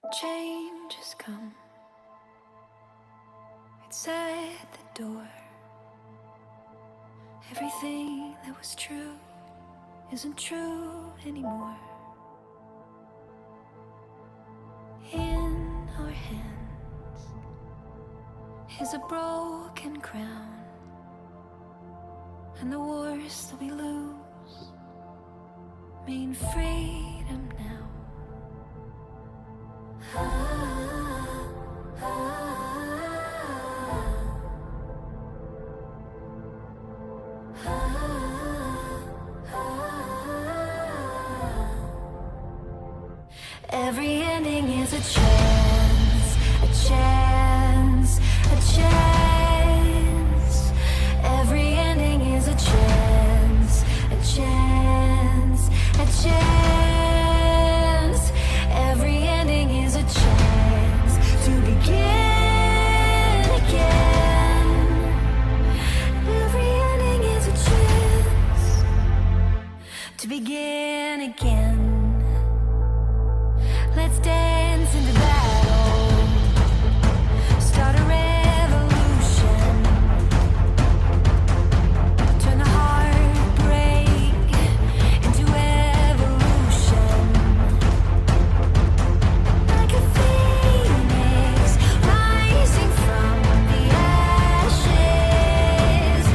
Change has come. It's at the door. Everything that was true isn't true anymore. In our hands is a broken crown, and the wars that we lose mean freedom now. Every ending is a chance, a chance, a chance. Every ending is a chance, a chance, a chance. Every ending is a chance to begin again. Every ending is a chance to begin again. Let's dance into battle, start a revolution, turn the heartbreak into evolution. Like a phoenix rising from the ashes,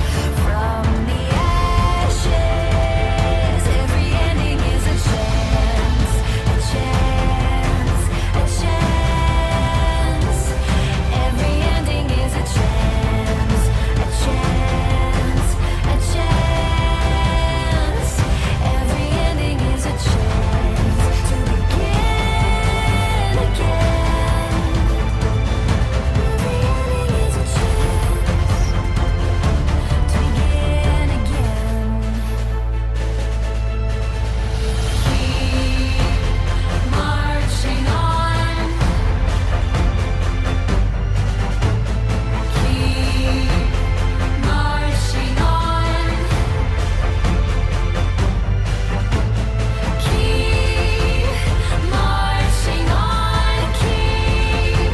from the ashes. Every ending is a chance, a chance, a chance. Every ending is a chance, a chance, a chance. Every ending is a chance to begin again. Every ending is a chance to begin again. Keep marching on. Keep marching on. Keep marching on. Keep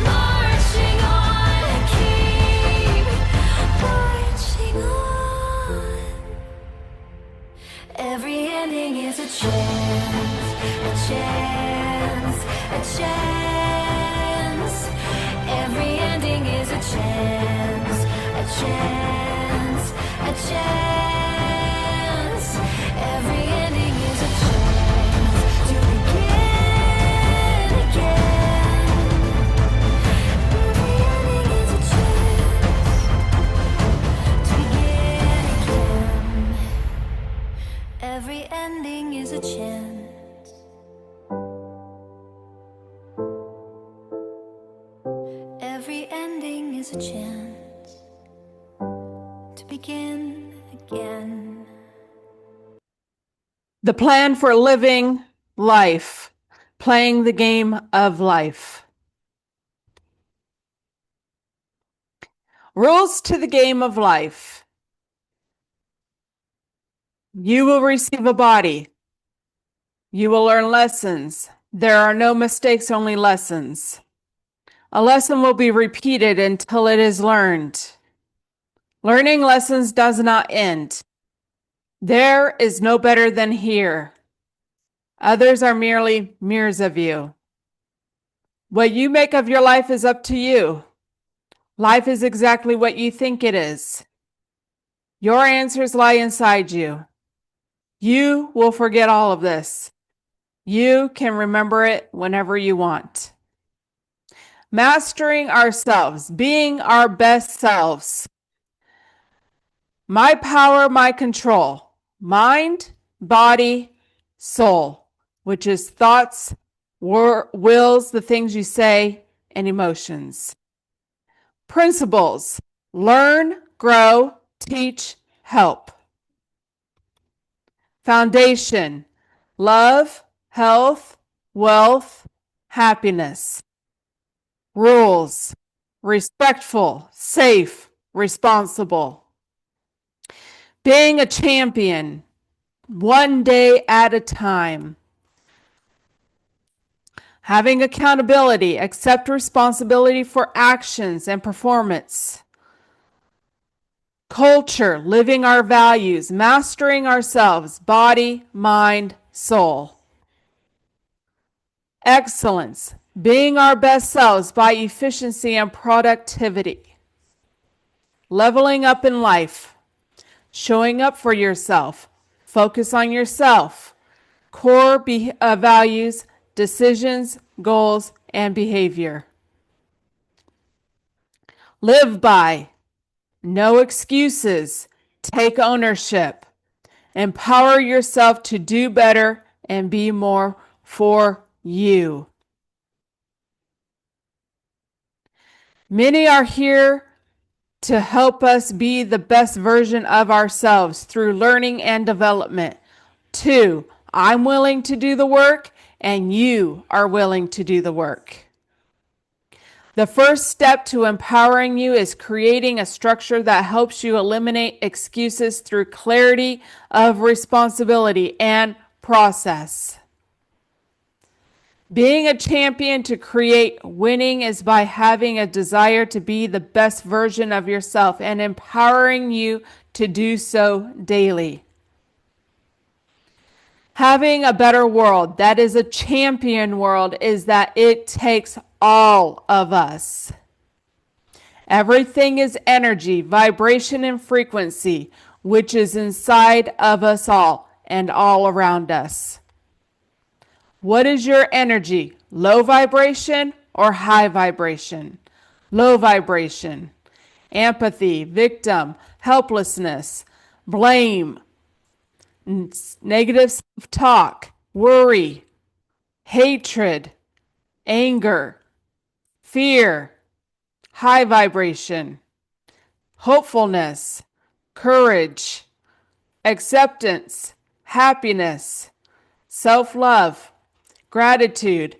marching on. Keep marching on. Every ending is a chance, a chance, a chance. Every ending is a chance, a chance, a chance. Every ending is a chance to begin again. Every ending is a chance to begin again. Every ending is a chance. Every ending is a chance to begin again. The plan for living life, playing the game of life. Rules to the game of life. You will receive a body. You will learn lessons. There are no mistakes, only lessons. A lesson will be repeated until it is learned. Learning lessons does not end. There is no better than here. Others are merely mirrors of you. What you make of your life is up to you. Life is exactly what you think it is. Your answers lie inside you. You will forget all of this. You can remember it whenever you want. Mastering ourselves, being our best selves. My power, my control. Mind, body, soul, which is thoughts, wills, the things you say, and emotions. Principles: learn, grow, teach, help. Foundation: love, health, wealth, happiness. Rules: respectful, safe, responsible. Being a champion, one day at a time. Having accountability, accept responsibility for actions and performance. Culture, living our values, mastering ourselves, body, mind, soul. Excellence, being our best selves by efficiency and productivity. Leveling up in life, showing up for yourself, focus on yourself. Core values, decisions, goals, and behavior. Live by, no excuses, take ownership. Empower yourself to do better and be more for you. Many are here to help us be the best version of ourselves through learning and development. 2, I'm willing to do the work, and you are willing to do the work. The first step to empowering you is creating a structure that helps you eliminate excuses through clarity of responsibility and process. Being a champion to create winning is by having a desire to be the best version of yourself and empowering you to do so daily. Having a better world that is a champion world is that it takes all of us. Everything is energy, vibration, and frequency, which is inside of us all and all around us. What is your energy? Low vibration or high vibration? Low vibration. Empathy, victim, helplessness, blame, negative self-talk, worry, hatred, anger, fear. High vibration. Hopefulness, courage, acceptance, happiness, self-love, gratitude,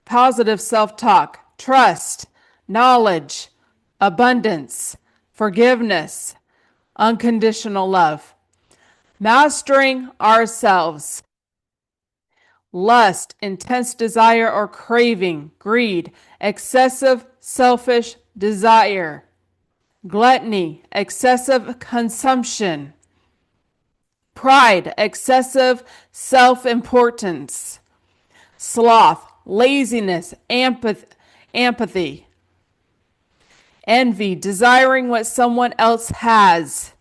positive self-talk, trust, knowledge, abundance, forgiveness, unconditional love. Mastering ourselves. Lust, intense desire or craving, greed, excessive selfish desire. Gluttony, excessive consumption. Pride, excessive self-importance. Sloth, laziness, apathy. Envy, desiring what someone else has.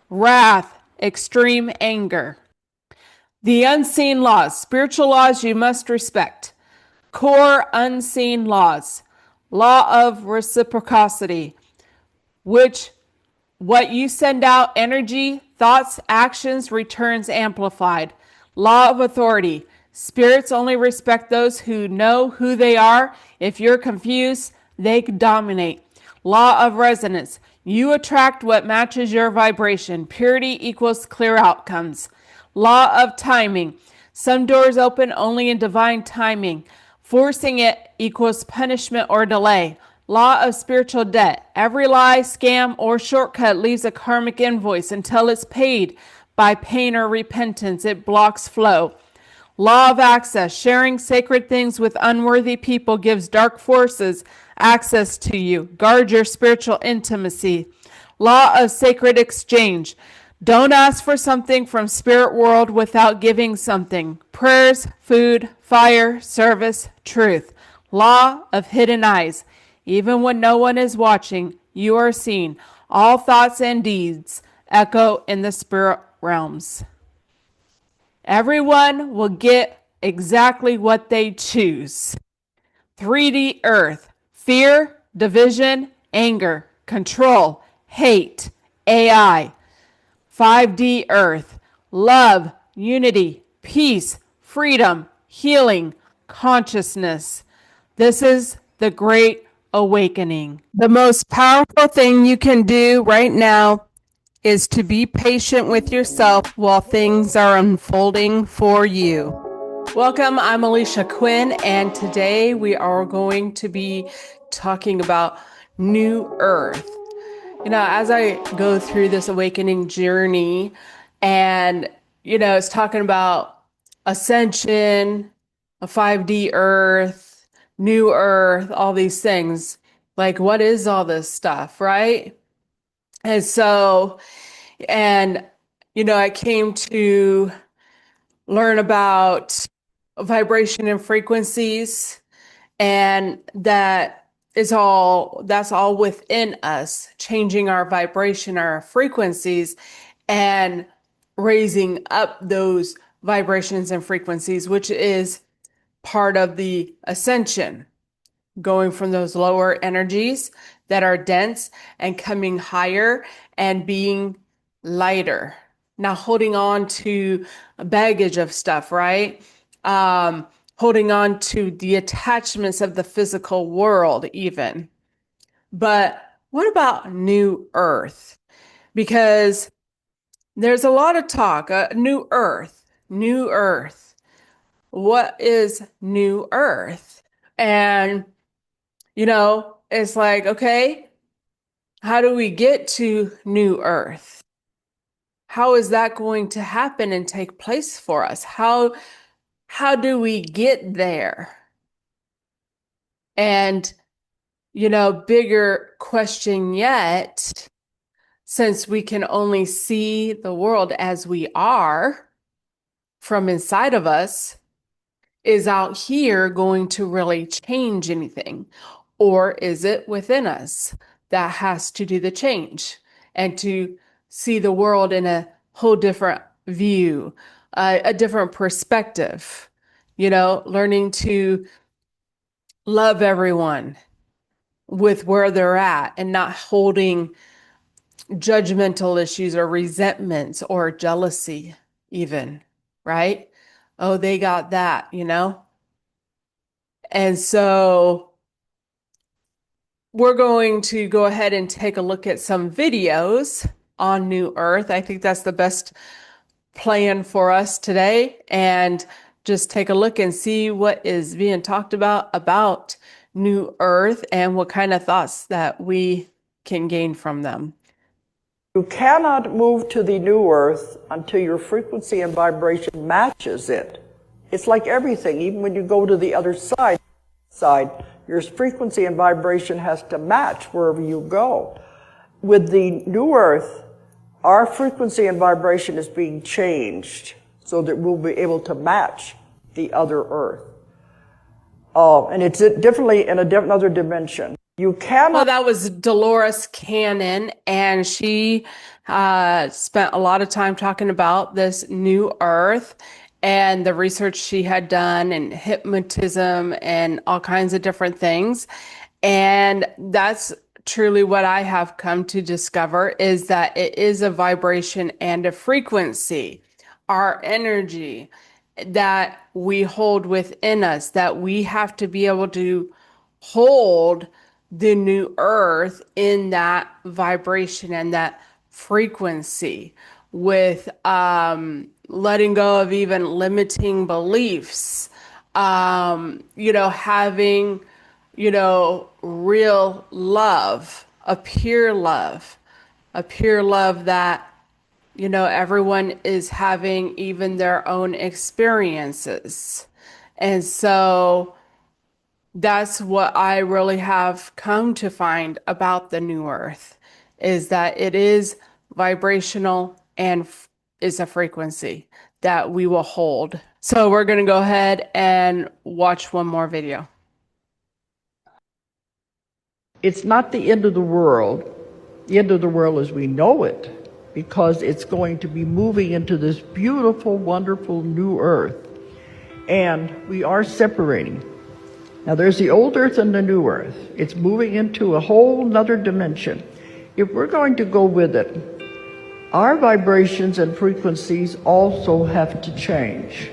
Wrath, extreme anger. The unseen laws, spiritual laws you must respect. Core unseen laws. Law of reciprocity, which what you send out, energy, thoughts, actions, returns amplified. Law of authority. Spirits only respect those who know who they are. If you're confused, they dominate. Law of resonance. You attract what matches your vibration. Purity equals clear outcomes. Law of timing. Some doors open only in divine timing. Forcing it equals punishment or delay. Law of spiritual debt. Every lie, scam, or shortcut leaves a karmic invoice until it's paid by pain or repentance. It blocks flow. Law of access. Sharing sacred things with unworthy people gives dark forces access to you. Guard your spiritual intimacy. Law of sacred exchange. Don't ask for something from spirit world without giving something. Prayers, food, fire, service, truth. Law of hidden eyes. Even when no one is watching, you are seen. All thoughts and deeds echo in the spirit realms. Everyone will get exactly what they choose. 3D Earth. Fear, division, anger, control, hate, AI. 5D Earth. Love, unity, peace, freedom, healing, consciousness. This is the Great Awakening. The most powerful thing you can do right now is to be patient with yourself while things are unfolding for you. Welcome, I'm Alisha Quinn, and today we are going to be talking about New Earth. You know, as I go through this awakening journey and, it's talking about ascension, a 5D Earth, New Earth, all these things. Like, what is all this stuff, right? And so, and, I came to learn about vibration and frequencies, and that's all within us, changing our vibration, our frequencies, and raising up those vibrations and frequencies, which is part of the ascension, going from those lower energies that are dense and coming higher and being lighter. Not holding on to a baggage of stuff, right? Holding on to the attachments of the physical world, even. But what about New Earth? Because there's a lot of talk, New Earth, New Earth. What is New Earth? And, it's like, okay, how do we get to New Earth? How is that going to happen and take place for us? How do we get there? And, bigger question yet, since we can only see the world as we are from inside of us, is out here going to really change anything? Or is it within us that has to do the change and to see the world in a whole different view, a different perspective, learning to love everyone with where they're at and not holding judgmental issues or resentments or jealousy, even, right? Oh, they got that, And so we're going to go ahead and take a look at some videos on New Earth. I think that's the best plan for us today, and just take a look and see what is being talked about New Earth and what kind of thoughts that we can gain from them. You cannot move to the New Earth until your frequency and vibration matches it. It's like everything, even when you go to the other side, your frequency and vibration has to match wherever you go. With the New Earth, our frequency and vibration is being changed so that we'll be able to match the other Earth. And it's differently in another dimension. You cannot. Well, that was Dolores Cannon, and she spent a lot of time talking about this New Earth and the research she had done and hypnotism and all kinds of different things. And that's truly what I have come to discover, is that it is a vibration and a frequency, our energy that we hold within us, that we have to be able to hold the New Earth in that vibration and that frequency, with letting go of even limiting beliefs, having, real love, a pure love that, everyone is having even their own experiences. And so that's what I really have come to find about the New Earth, is that it is vibrational and is a frequency that we will hold. So we're going to go ahead and watch one more video. It's not the end of the world. The end of the world as we know it, because it's going to be moving into this beautiful, wonderful new Earth. And we are separating. Now there's the old Earth and the new Earth. It's moving into a whole nother dimension. If we're going to go with it, our vibrations and frequencies also have to change.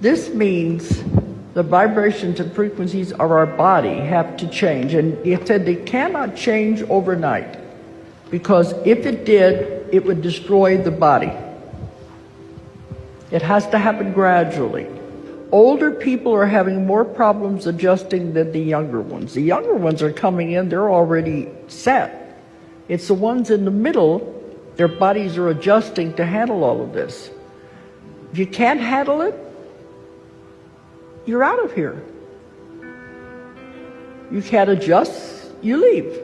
This means the vibrations and frequencies of our body have to change. And it said they cannot change overnight, because if it did, it would destroy the body. It has to happen gradually. Older people are having more problems adjusting than the younger ones. The younger ones are coming in, they're already set. It's the ones in the middle, their bodies are adjusting to handle all of this. If you can't handle it, you're out of here. You can't adjust, you leave.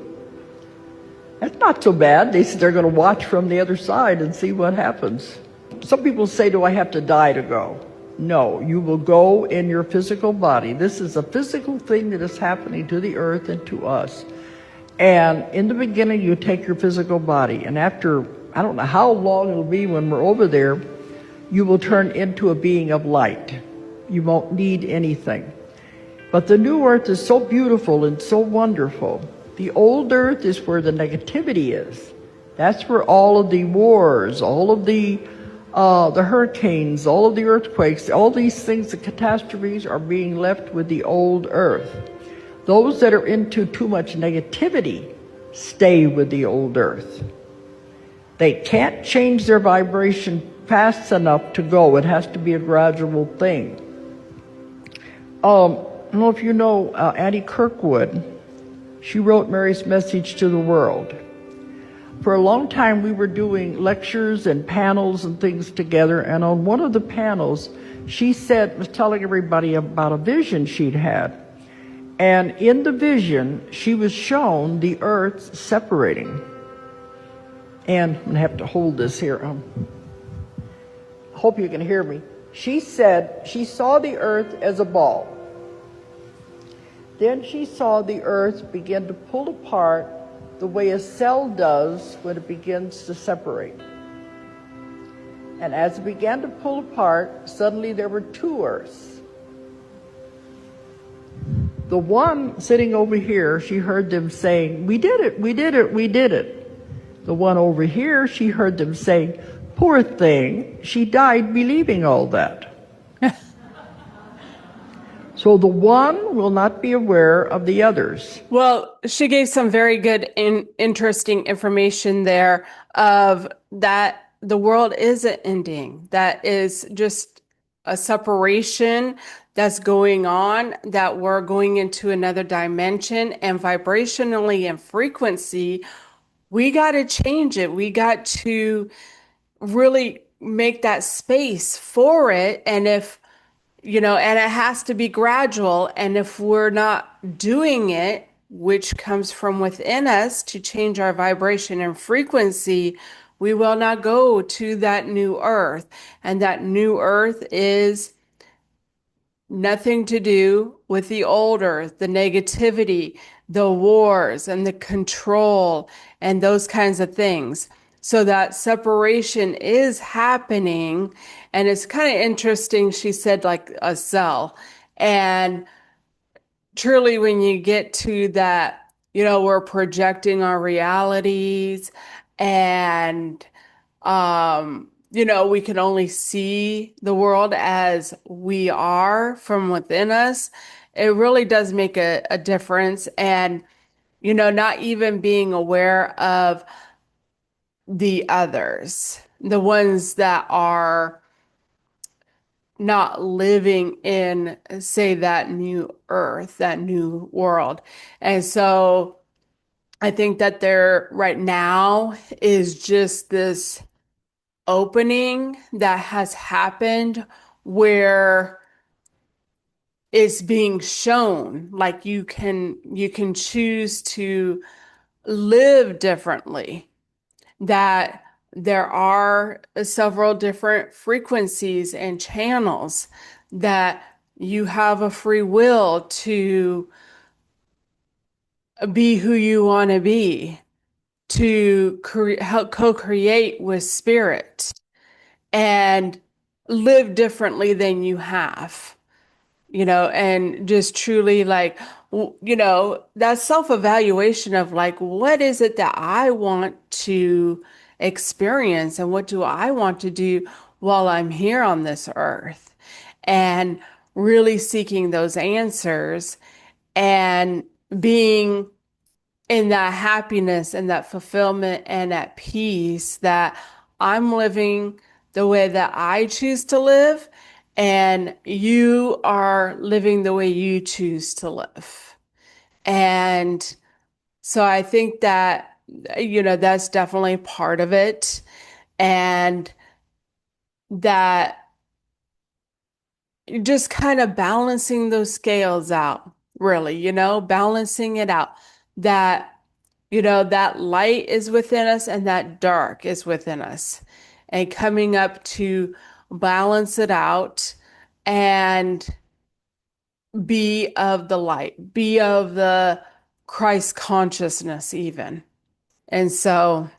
That's not so bad. They're going to watch from the other side and see what happens. Some people say, do I have to die to go? No, you will go in your physical body. This is a physical thing that is happening to the earth and to us. And in the beginning, you take your physical body. And after, I don't know how long it'll be when we're over there, you will turn into a being of light. You won't need anything. But the new earth is so beautiful and so wonderful. The old earth is where the negativity is. That's where all of the wars, all of the hurricanes, all of the earthquakes, all these things, the catastrophes are being left with the old earth. Those that are into too much negativity stay with the old earth. They can't change their vibration fast enough to go. It has to be a gradual thing. I don't know if you know Annie Kirkwood. She wrote Mary's Message to the World. For a long time, we were doing lectures and panels and things together, and on one of the panels, she was telling everybody about a vision she'd had. And in the vision, she was shown the earth separating. And I'm going to have to hold this here. I hope you can hear me. She said she saw the earth as a ball. Then she saw the earth begin to pull apart the way a cell does when it begins to separate. And as it began to pull apart, suddenly there were two earths. The one sitting over here, she heard them saying, "We did it, we did it, we did it." The one over here, she heard them saying, "Poor thing, she died believing all that." So the one will not be aware of the others. Well, she gave some very good interesting information there of that the world isn't ending. That is just a separation that's going on, that we're going into another dimension, and vibrationally and frequency, we got to change it. We got to really make that space for it. And and it has to be gradual. And if we're not doing it, which comes from within us to change our vibration and frequency, we will not go to that new earth. And that new earth is nothing to do with the old earth, the negativity, the wars, and the control, and those kinds of things. So that separation is happening, and it's kind of interesting. She said like a cell. And truly, when you get to that, we're projecting our realities, and we can only see the world as we are from within us. It really does make a difference. And, not even being aware of the others, the ones that are not living in, say, that new earth, that new world. And so I think that there right now is just this opening that has happened where it's being shown like you can choose to live differently, that there are several different frequencies and channels, that you have a free will to be who you want to be, to help co-create with spirit and live differently than you have, and just truly like, that self-evaluation of like, what is it that I want to experience and what do I want to do while I'm here on this earth? And really seeking those answers and being in that happiness and that fulfillment and that peace, that I'm living the way that I choose to live, and you are living the way you choose to live. And so I think that, that's definitely part of it. And that, just kind of balancing those scales out, really, balancing it out. That, that light is within us and that dark is within us. And coming up to balance it out and be of the light, be of the Christ consciousness, even. And so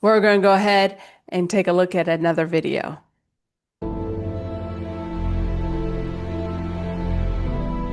we're going to go ahead and take a look at another video.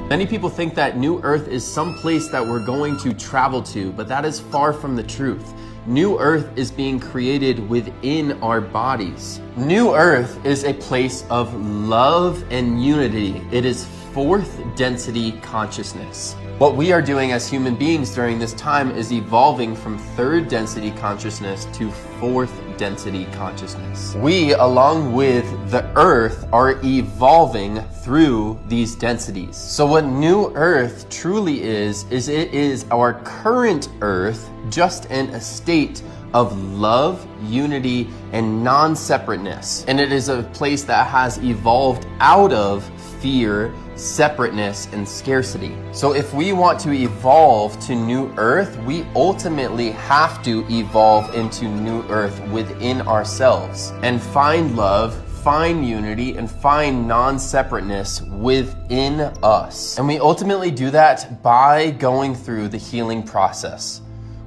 Many people think that New Earth is some place that we're going to travel to, but that is far from the truth. New Earth is being created within our bodies. New Earth is a place of love and unity. It is fourth density consciousness. What we are doing as human beings during this time is evolving from third density consciousness to fourth density consciousness. We, along with the Earth, are evolving through these densities. So what New Earth truly is it is our current Earth, just in a state of love, unity, and non-separateness. And it is a place that has evolved out of fear, separateness, and scarcity. So if we want to evolve to New Earth, we ultimately have to evolve into New Earth within ourselves and find love, find unity, and find non-separateness within us. And we ultimately do that by going through the healing process.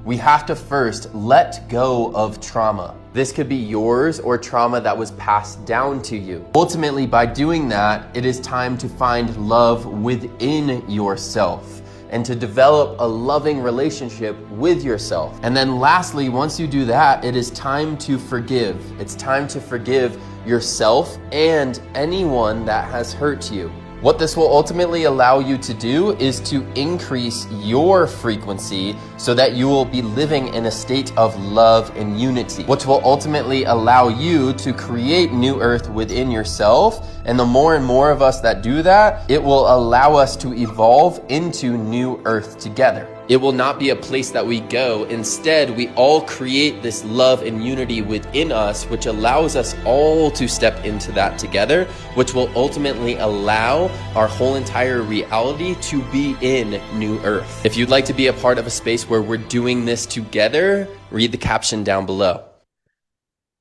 We have to first let go of trauma. This could be yours or trauma that was passed down to you. Ultimately, by doing that, it is time to find love within yourself and to develop a loving relationship with yourself. And then lastly, once you do that, it is time to forgive. It's time to forgive yourself and anyone that has hurt you. What this will ultimately allow you to do is to increase your frequency so that you will be living in a state of love and unity, which will ultimately allow you to create New Earth within yourself. And the more and more of us that do that, it will allow us to evolve into New Earth together. It will not be a place that we go. Instead, we all create this love and unity within us, which allows us all to step into that together, which will ultimately allow our whole entire reality to be in New Earth. If you'd like to be a part of a space where we're doing this together, read the caption down below.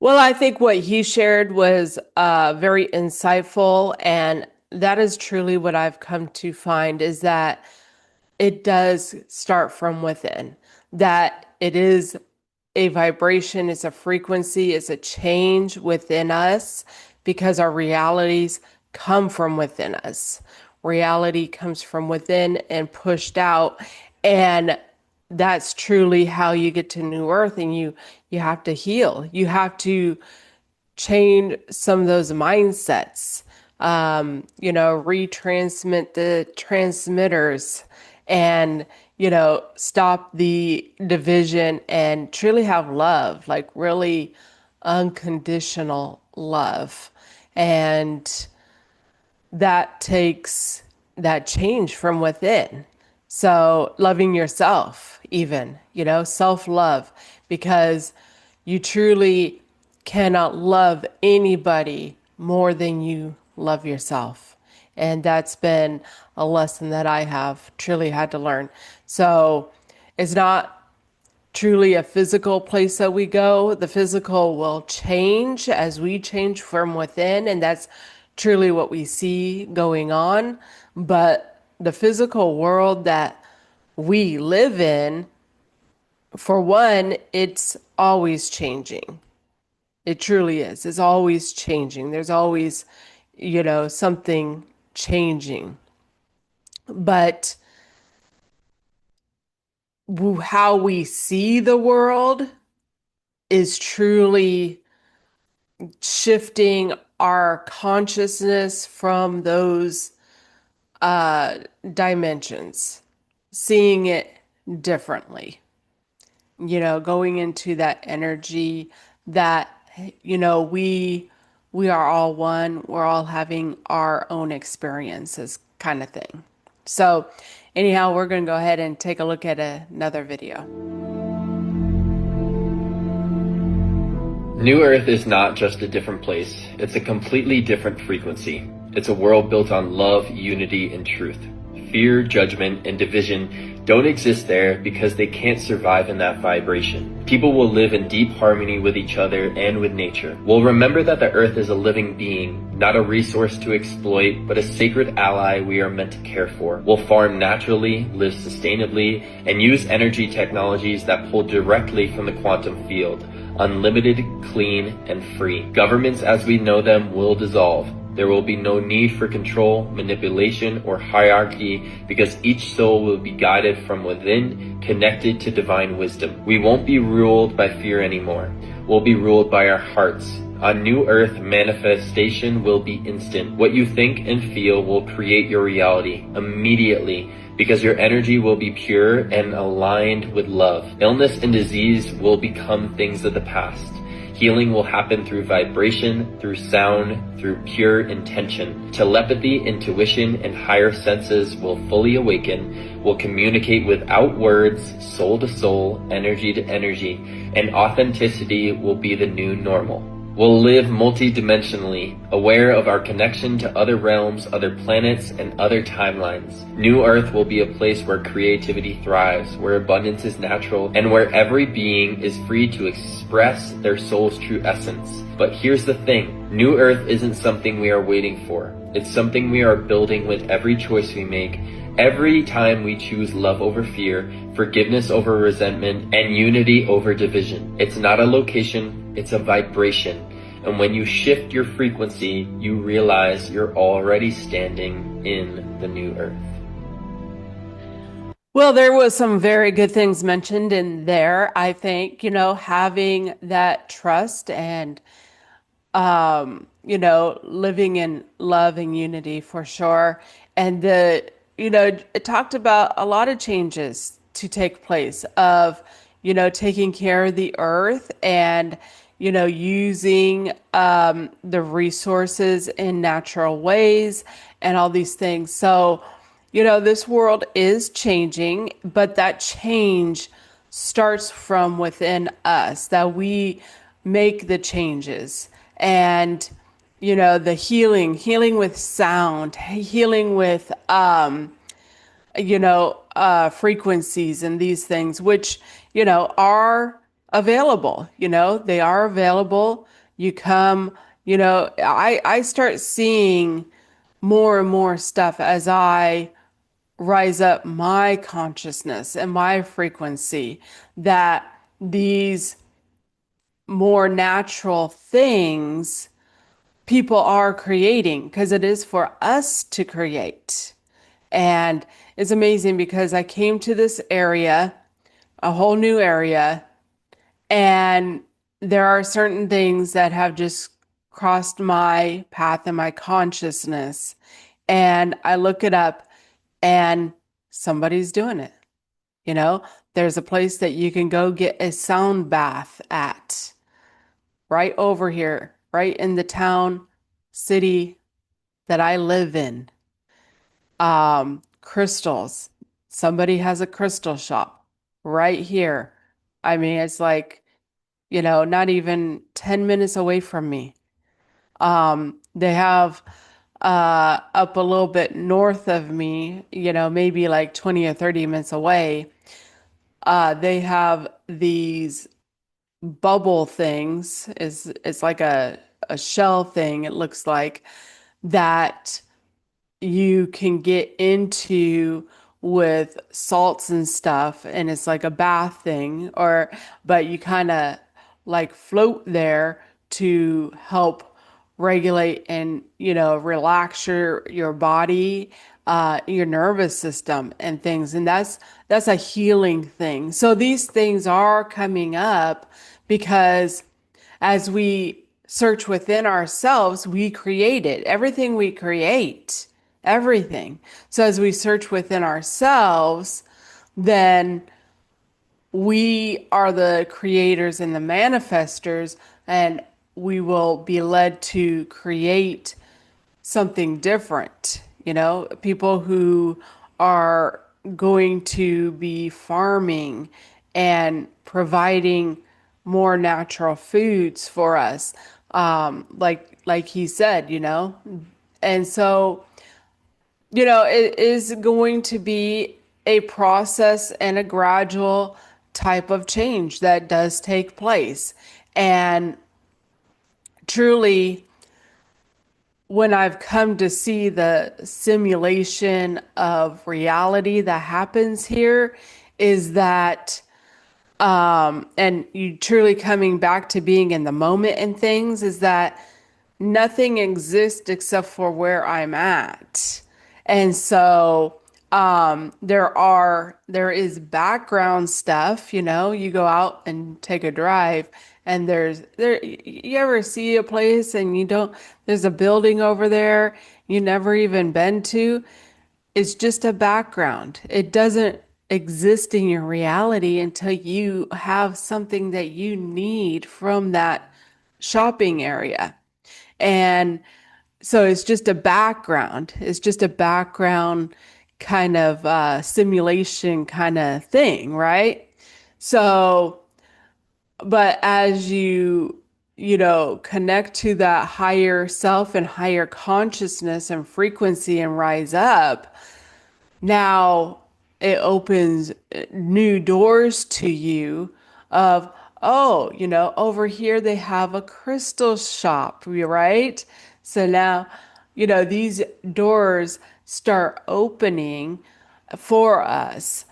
Well, I think what he shared was very insightful, and that is truly what I've come to find, is that it does start from within, that it is a vibration, it's a frequency, it's a change within us, because our realities come from within us. Reality comes from within and pushed out, and that's truly how you get to New Earth. And you have to heal. You have to change some of those mindsets, retransmit the transmitters, and stop the division and truly have love, like really unconditional love. And that takes that change from within. So loving yourself, even, self-love, because you truly cannot love anybody more than you love yourself. And that's been a lesson that I have truly had to learn. So it's not truly a physical place that we go. The physical will change as we change from within, and that's truly what we see going on. But the physical world that we live in, for one, it's always changing. It truly is. It's always changing. There's always, something changing. But how we see the world is truly shifting our consciousness from those dimensions, seeing it differently, going into that energy that, we are all one, we're all having our own experiences, kind of thing. So anyhow, we're going to go ahead and take a look at another video. New Earth is not just a different place, it's a completely different frequency. It's a world built on love, unity, and truth. Fear, judgment, and division don't exist there because they can't survive in that vibration. People will live in deep harmony with each other and with nature. We'll remember that the earth is a living being, not a resource to exploit, but a sacred ally we are meant to care for. We'll farm naturally, live sustainably, and use energy technologies that pull directly from the quantum field. Unlimited, clean, and free. Governments as we know them will dissolve. There will be no need for control, manipulation, or hierarchy because each soul will be guided from within, connected to divine wisdom. We won't be ruled by fear anymore. We'll be ruled by our hearts. On New Earth, manifestation will be instant. What you think and feel will create your reality immediately because your energy will be pure and aligned with love. Illness and disease will become things of the past. Healing will happen through vibration, through sound, through pure intention. Telepathy, intuition, and higher senses will fully awaken, will communicate without words, soul to soul, energy to energy, and authenticity will be the new normal. We'll live multidimensionally, aware of our connection to other realms, other planets, and other timelines. New Earth will be a place where creativity thrives, where abundance is natural, and where every being is free to express their soul's true essence. But here's the thing, New Earth isn't something we are waiting for. It's something we are building with every choice we make. Every time we choose love over fear, forgiveness over resentment, and unity over division. It's not a location, it's a vibration. And when you shift your frequency, you realize you're already standing in the new earth. Well, there was some very good things mentioned in there. I think, having that trust and, living in love and unity for sure. And it talked about a lot of changes to take place of, taking care of the earth and, using the resources in natural ways and all these things. So, this world is changing, but that change starts from within us, that we make the changes. And, the healing with sound, healing with, frequencies and these things, which, are available, they are available. You come, I start seeing more and more stuff as I rise up my consciousness and my frequency, that these more natural things people are creating, because it is for us to create. And it's amazing because I came to this area, a whole new area, and there are certain things that have just crossed my path and my consciousness. And I look it up and somebody's doing it. There's a place that you can go get a sound bath at right over here, right in the town, city that I live in. Crystals. Somebody has a crystal shop right here. I mean, it's like, not even 10 minutes away from me. They have up a little bit north of me, maybe like 20 or 30 minutes away. They have these bubble things. It's like a shell thing, it looks like, that you can get into with salts and stuff, and it's like a bath thing, but you kind of like float there to help regulate and relax your body, your nervous system and things. And that's a healing thing. So these things are coming up because as we search within ourselves, we create it. Everything we create, everything. So as we search within ourselves, then we are the creators and the manifestors, and we will be led to create something different. People who are going to be farming and providing more natural foods for us. Like he said, And so, it is going to be a process and a gradual type of change that does take place. And truly, when I've come to see the simulation of reality that happens here, is that, and you truly coming back to being in the moment and things, is that nothing exists except for where I'm at. And so there is background stuff, you go out and take a drive and you ever see a place and there's a building over there you never even been to. It's just a background. It doesn't exist in your reality until you have something that you need from that shopping area. And so it's just a background. It's just a background kind of simulation kind of thing, right? So, but as connect to that higher self and higher consciousness and frequency and rise up, now it opens new doors to you of, oh, over here they have a crystal shop, right? So now, these doors start opening for us,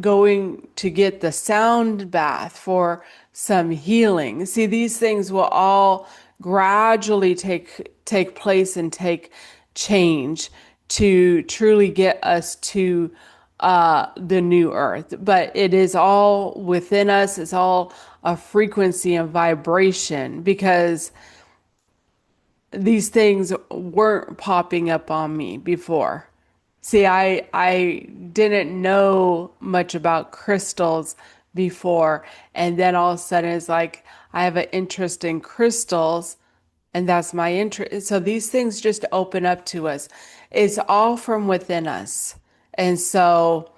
going to get the sound bath for some healing. See, these things will all gradually take place and take change to truly get us to the new earth. But it is all within us. It's all a frequency and vibration, because these things weren't popping up on me before. See, I didn't know much about crystals before, and then all of a sudden it's like I have an interest in crystals, and that's my interest. So these things just open up to us. It's all from within us. And so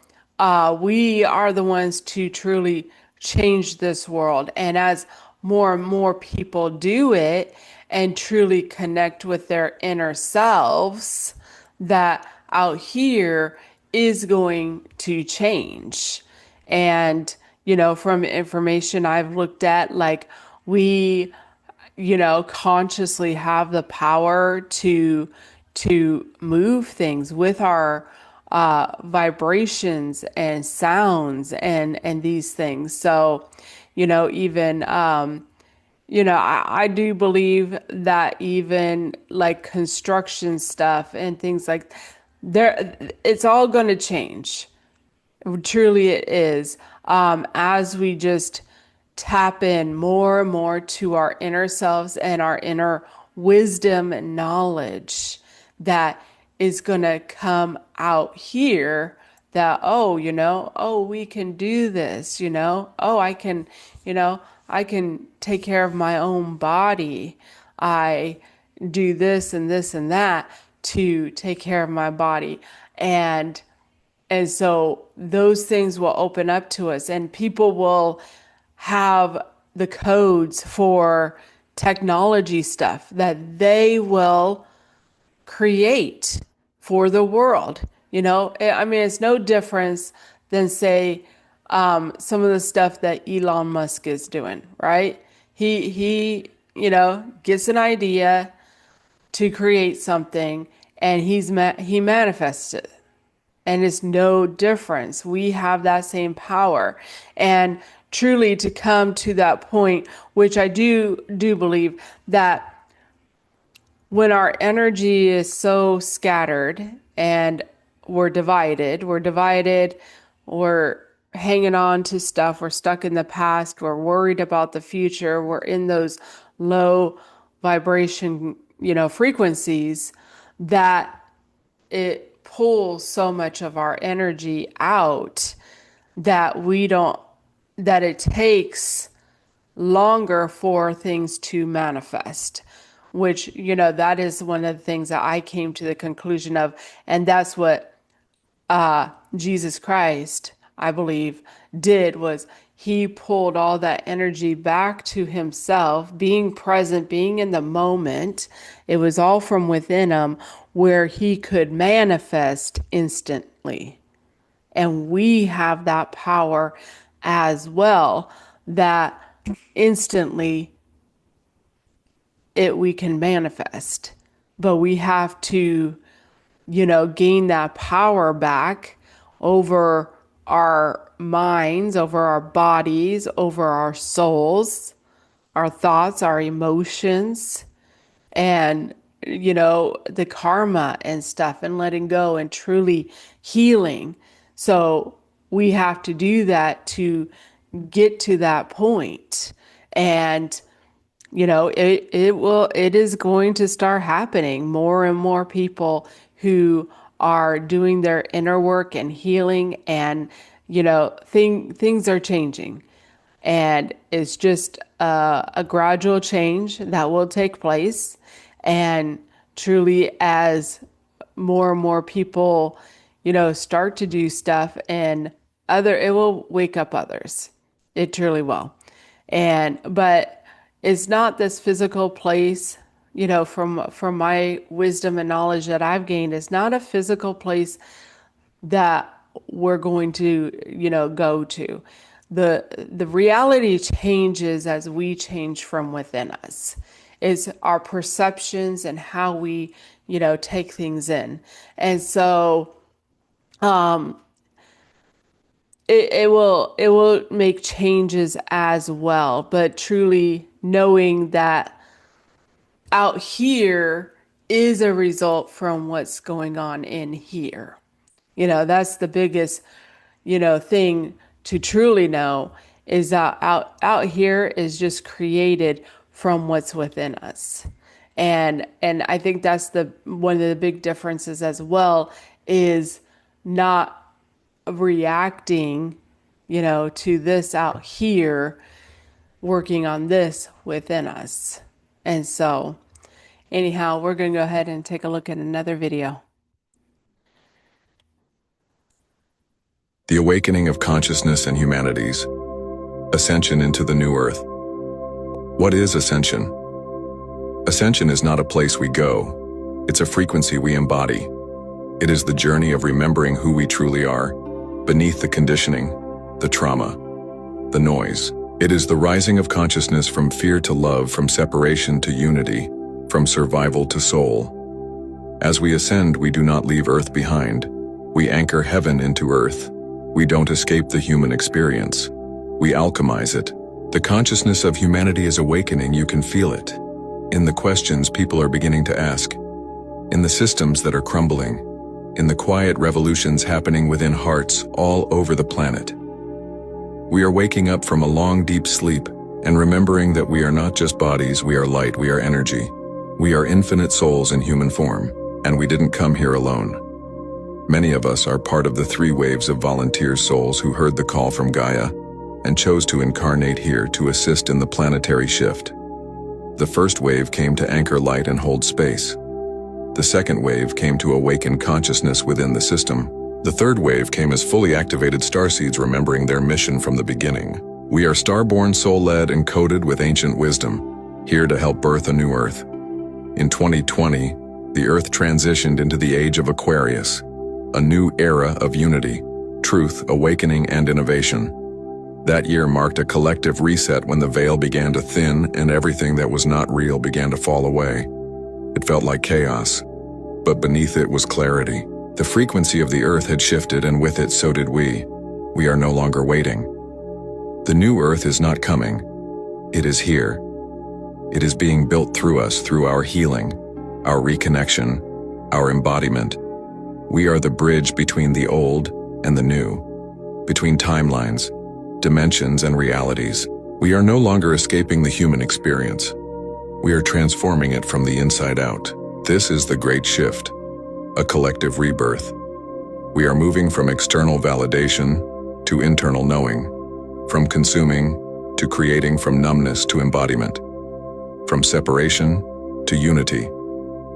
we are the ones to truly change this world. And as more and more people do it and truly connect with their inner selves, that out here is going to change. And, from information I've looked at, like we, consciously have the power to move things with our vibrations and sounds and these things. So, even I do believe that even like construction stuff and things like it's all going to change. Truly, it is. As we just tap in more and more to our inner selves and our inner wisdom and knowledge that is going to come out here, that, we can do this, I can take care of my own body. I do this and this and that to take care of my body. And so those things will open up to us, and people will have the codes for technology stuff that they will create for the world. It's no difference than, say, some of the stuff that Elon Musk is doing, right? He gets an idea to create something, and he manifests it. And it's no difference. We have that same power. And truly to come to that point, which I do believe that when our energy is so scattered and we're divided, we're hanging on to stuff, we're stuck in the past, we're worried about the future, we're in those low vibration, frequencies, that it pulls so much of our energy out that it takes longer for things to manifest, which, that is one of the things that I came to the conclusion of. And that's what Jesus Christ, I believe, did, was he pulled all that energy back to himself, being present, being in the moment. It was all from within him where he could manifest instantly. And we have that power as well, that instantly we can manifest. But we have to, gain that power back over our minds, over our bodies, over our souls, our thoughts, our emotions, and, the karma and stuff, and letting go and truly healing. So we have to do that to get to that point. And it is going to start happening. More and more people who are doing their inner work and healing, and things are changing, and it's just a gradual change that will take place. And truly, as more and more people start to do stuff, and it will wake up others. It truly will. But it's not this physical place, from my wisdom and knowledge that I've gained, it's not a physical place that we're going to, go to. The reality changes as we change from within us. It's our perceptions and how we, take things in. And so, it will make changes as well, but truly knowing that out here is a result from what's going on in here. That's the biggest, thing to truly know, is that out here is just created from what's within us. And I think that's one of the big differences as well, is not reacting, to this out here, working on this within us. And so anyhow, we're going to go ahead and take a look at another video. The awakening of consciousness and humanities. Ascension into the new earth. What is ascension? Ascension is not a place we go. It's a frequency we embody. It is the journey of remembering who we truly are, beneath the conditioning, the trauma, the noise. It is the rising of consciousness from fear to love, from separation to unity, from survival to soul. As we ascend, we do not leave earth behind. We anchor heaven into earth. We don't escape the human experience. We alchemize it. The consciousness of humanity is awakening. You can feel it in the questions people are beginning to ask, in the systems that are crumbling, in the quiet revolutions happening within hearts all over the planet. We are waking up from a long, deep sleep and remembering that we are not just bodies, we are light, we are energy. We are infinite souls in human form, and we didn't come here alone. Many of us are part of the 3 waves of volunteer souls who heard the call from Gaia and chose to incarnate here to assist in the planetary shift. The first wave came to anchor light and hold space. The second wave came to awaken consciousness within the system. The third wave came as fully activated starseeds remembering their mission from the beginning. We are starborn, soul-led, and coded with ancient wisdom, here to help birth a new Earth. In 2020, the Earth transitioned into the age of Aquarius, a new era of unity, truth, awakening, and innovation. That year marked a collective reset when the veil began to thin and everything that was not real began to fall away. It felt like chaos, but beneath it was clarity. The frequency of the earth had shifted, and with it so did we. We are no longer waiting. The new earth is not coming. It is here. It is being built through us, through our healing, our reconnection, our embodiment. We are the bridge between the old and the new, between timelines, dimensions, and realities. We are no longer escaping the human experience. We are transforming it from the inside out. This is the great shift, a collective rebirth. We are moving from external validation to internal knowing, from consuming to creating, from numbness to embodiment, from separation to unity,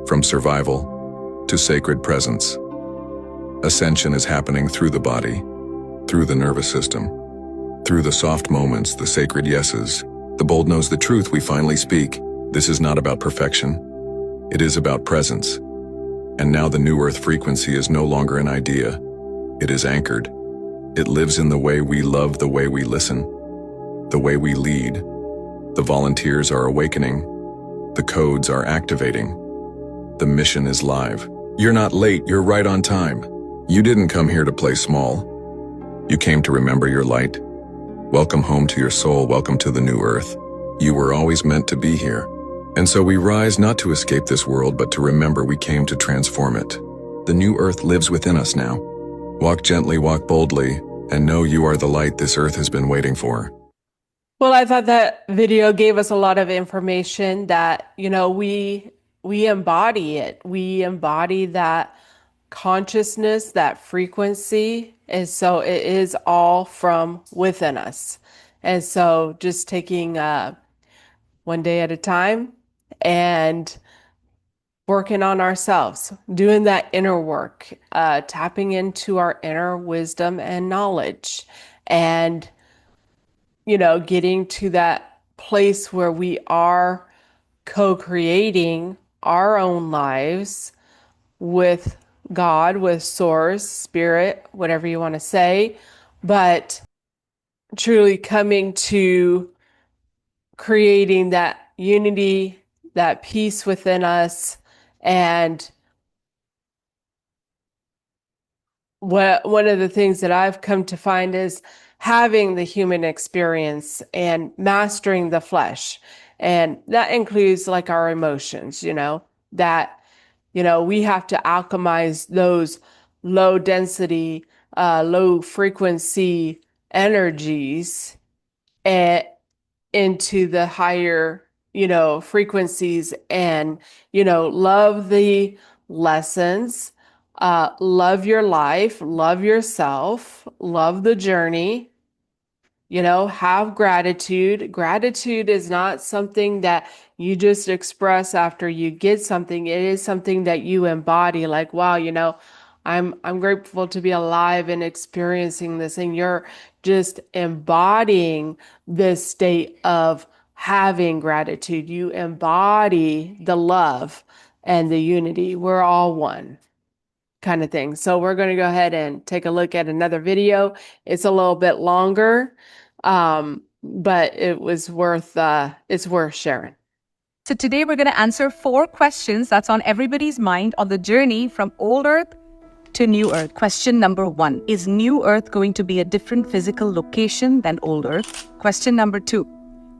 from survival to sacred presence. Ascension is happening through the body, through the nervous system, Through the soft moments, the sacred yeses, the bold knows the truth we finally speak. This is not about perfection. It is about presence. And now the new earth frequency is no longer an idea. It is anchored. It lives in the way we love, the way we listen, the way we lead. The volunteers are awakening. The codes are activating. The mission is live. You're not late, you're right on time. You didn't come here to play small. You came to remember your light. Welcome home to your soul, welcome to the new earth. You were always meant to be here. And so we rise not to escape this world, but to remember we came to transform it. The new earth lives within us now. Walk gently, walk boldly, and know you are the light this earth has been waiting for. Well, I thought that video gave us a lot of information that, we embody it. We embody that consciousness, that frequency. And so it is all from within us. And so just taking one day at a time and working on ourselves, doing that inner work, tapping into our inner wisdom and knowledge, and, getting to that place where we are co-creating our own lives with God, with Source, Spirit, whatever you want to say, but truly coming to creating that unity, that peace within us. And one of the things that I've come to find is having the human experience and mastering the flesh. And that includes like our emotions, that we have to alchemize those low density, low frequency energies and into the higher, frequencies, and, love the lessons, love your life, love yourself, love the journey, have gratitude. Gratitude is not something that you just express after you get something. It is something that you embody, like, wow, I'm grateful to be alive and experiencing this. And you're just embodying this state of having gratitude. You embody the love and the unity. We're all one kind of thing. So we're going to go ahead and take a look at another video. It's a little bit longer, but it's worth sharing. So today we're going to answer 4 questions that's on everybody's mind on the journey from old earth to new earth. Question number 1, is new earth going to be a different physical location than old earth? Question number 2,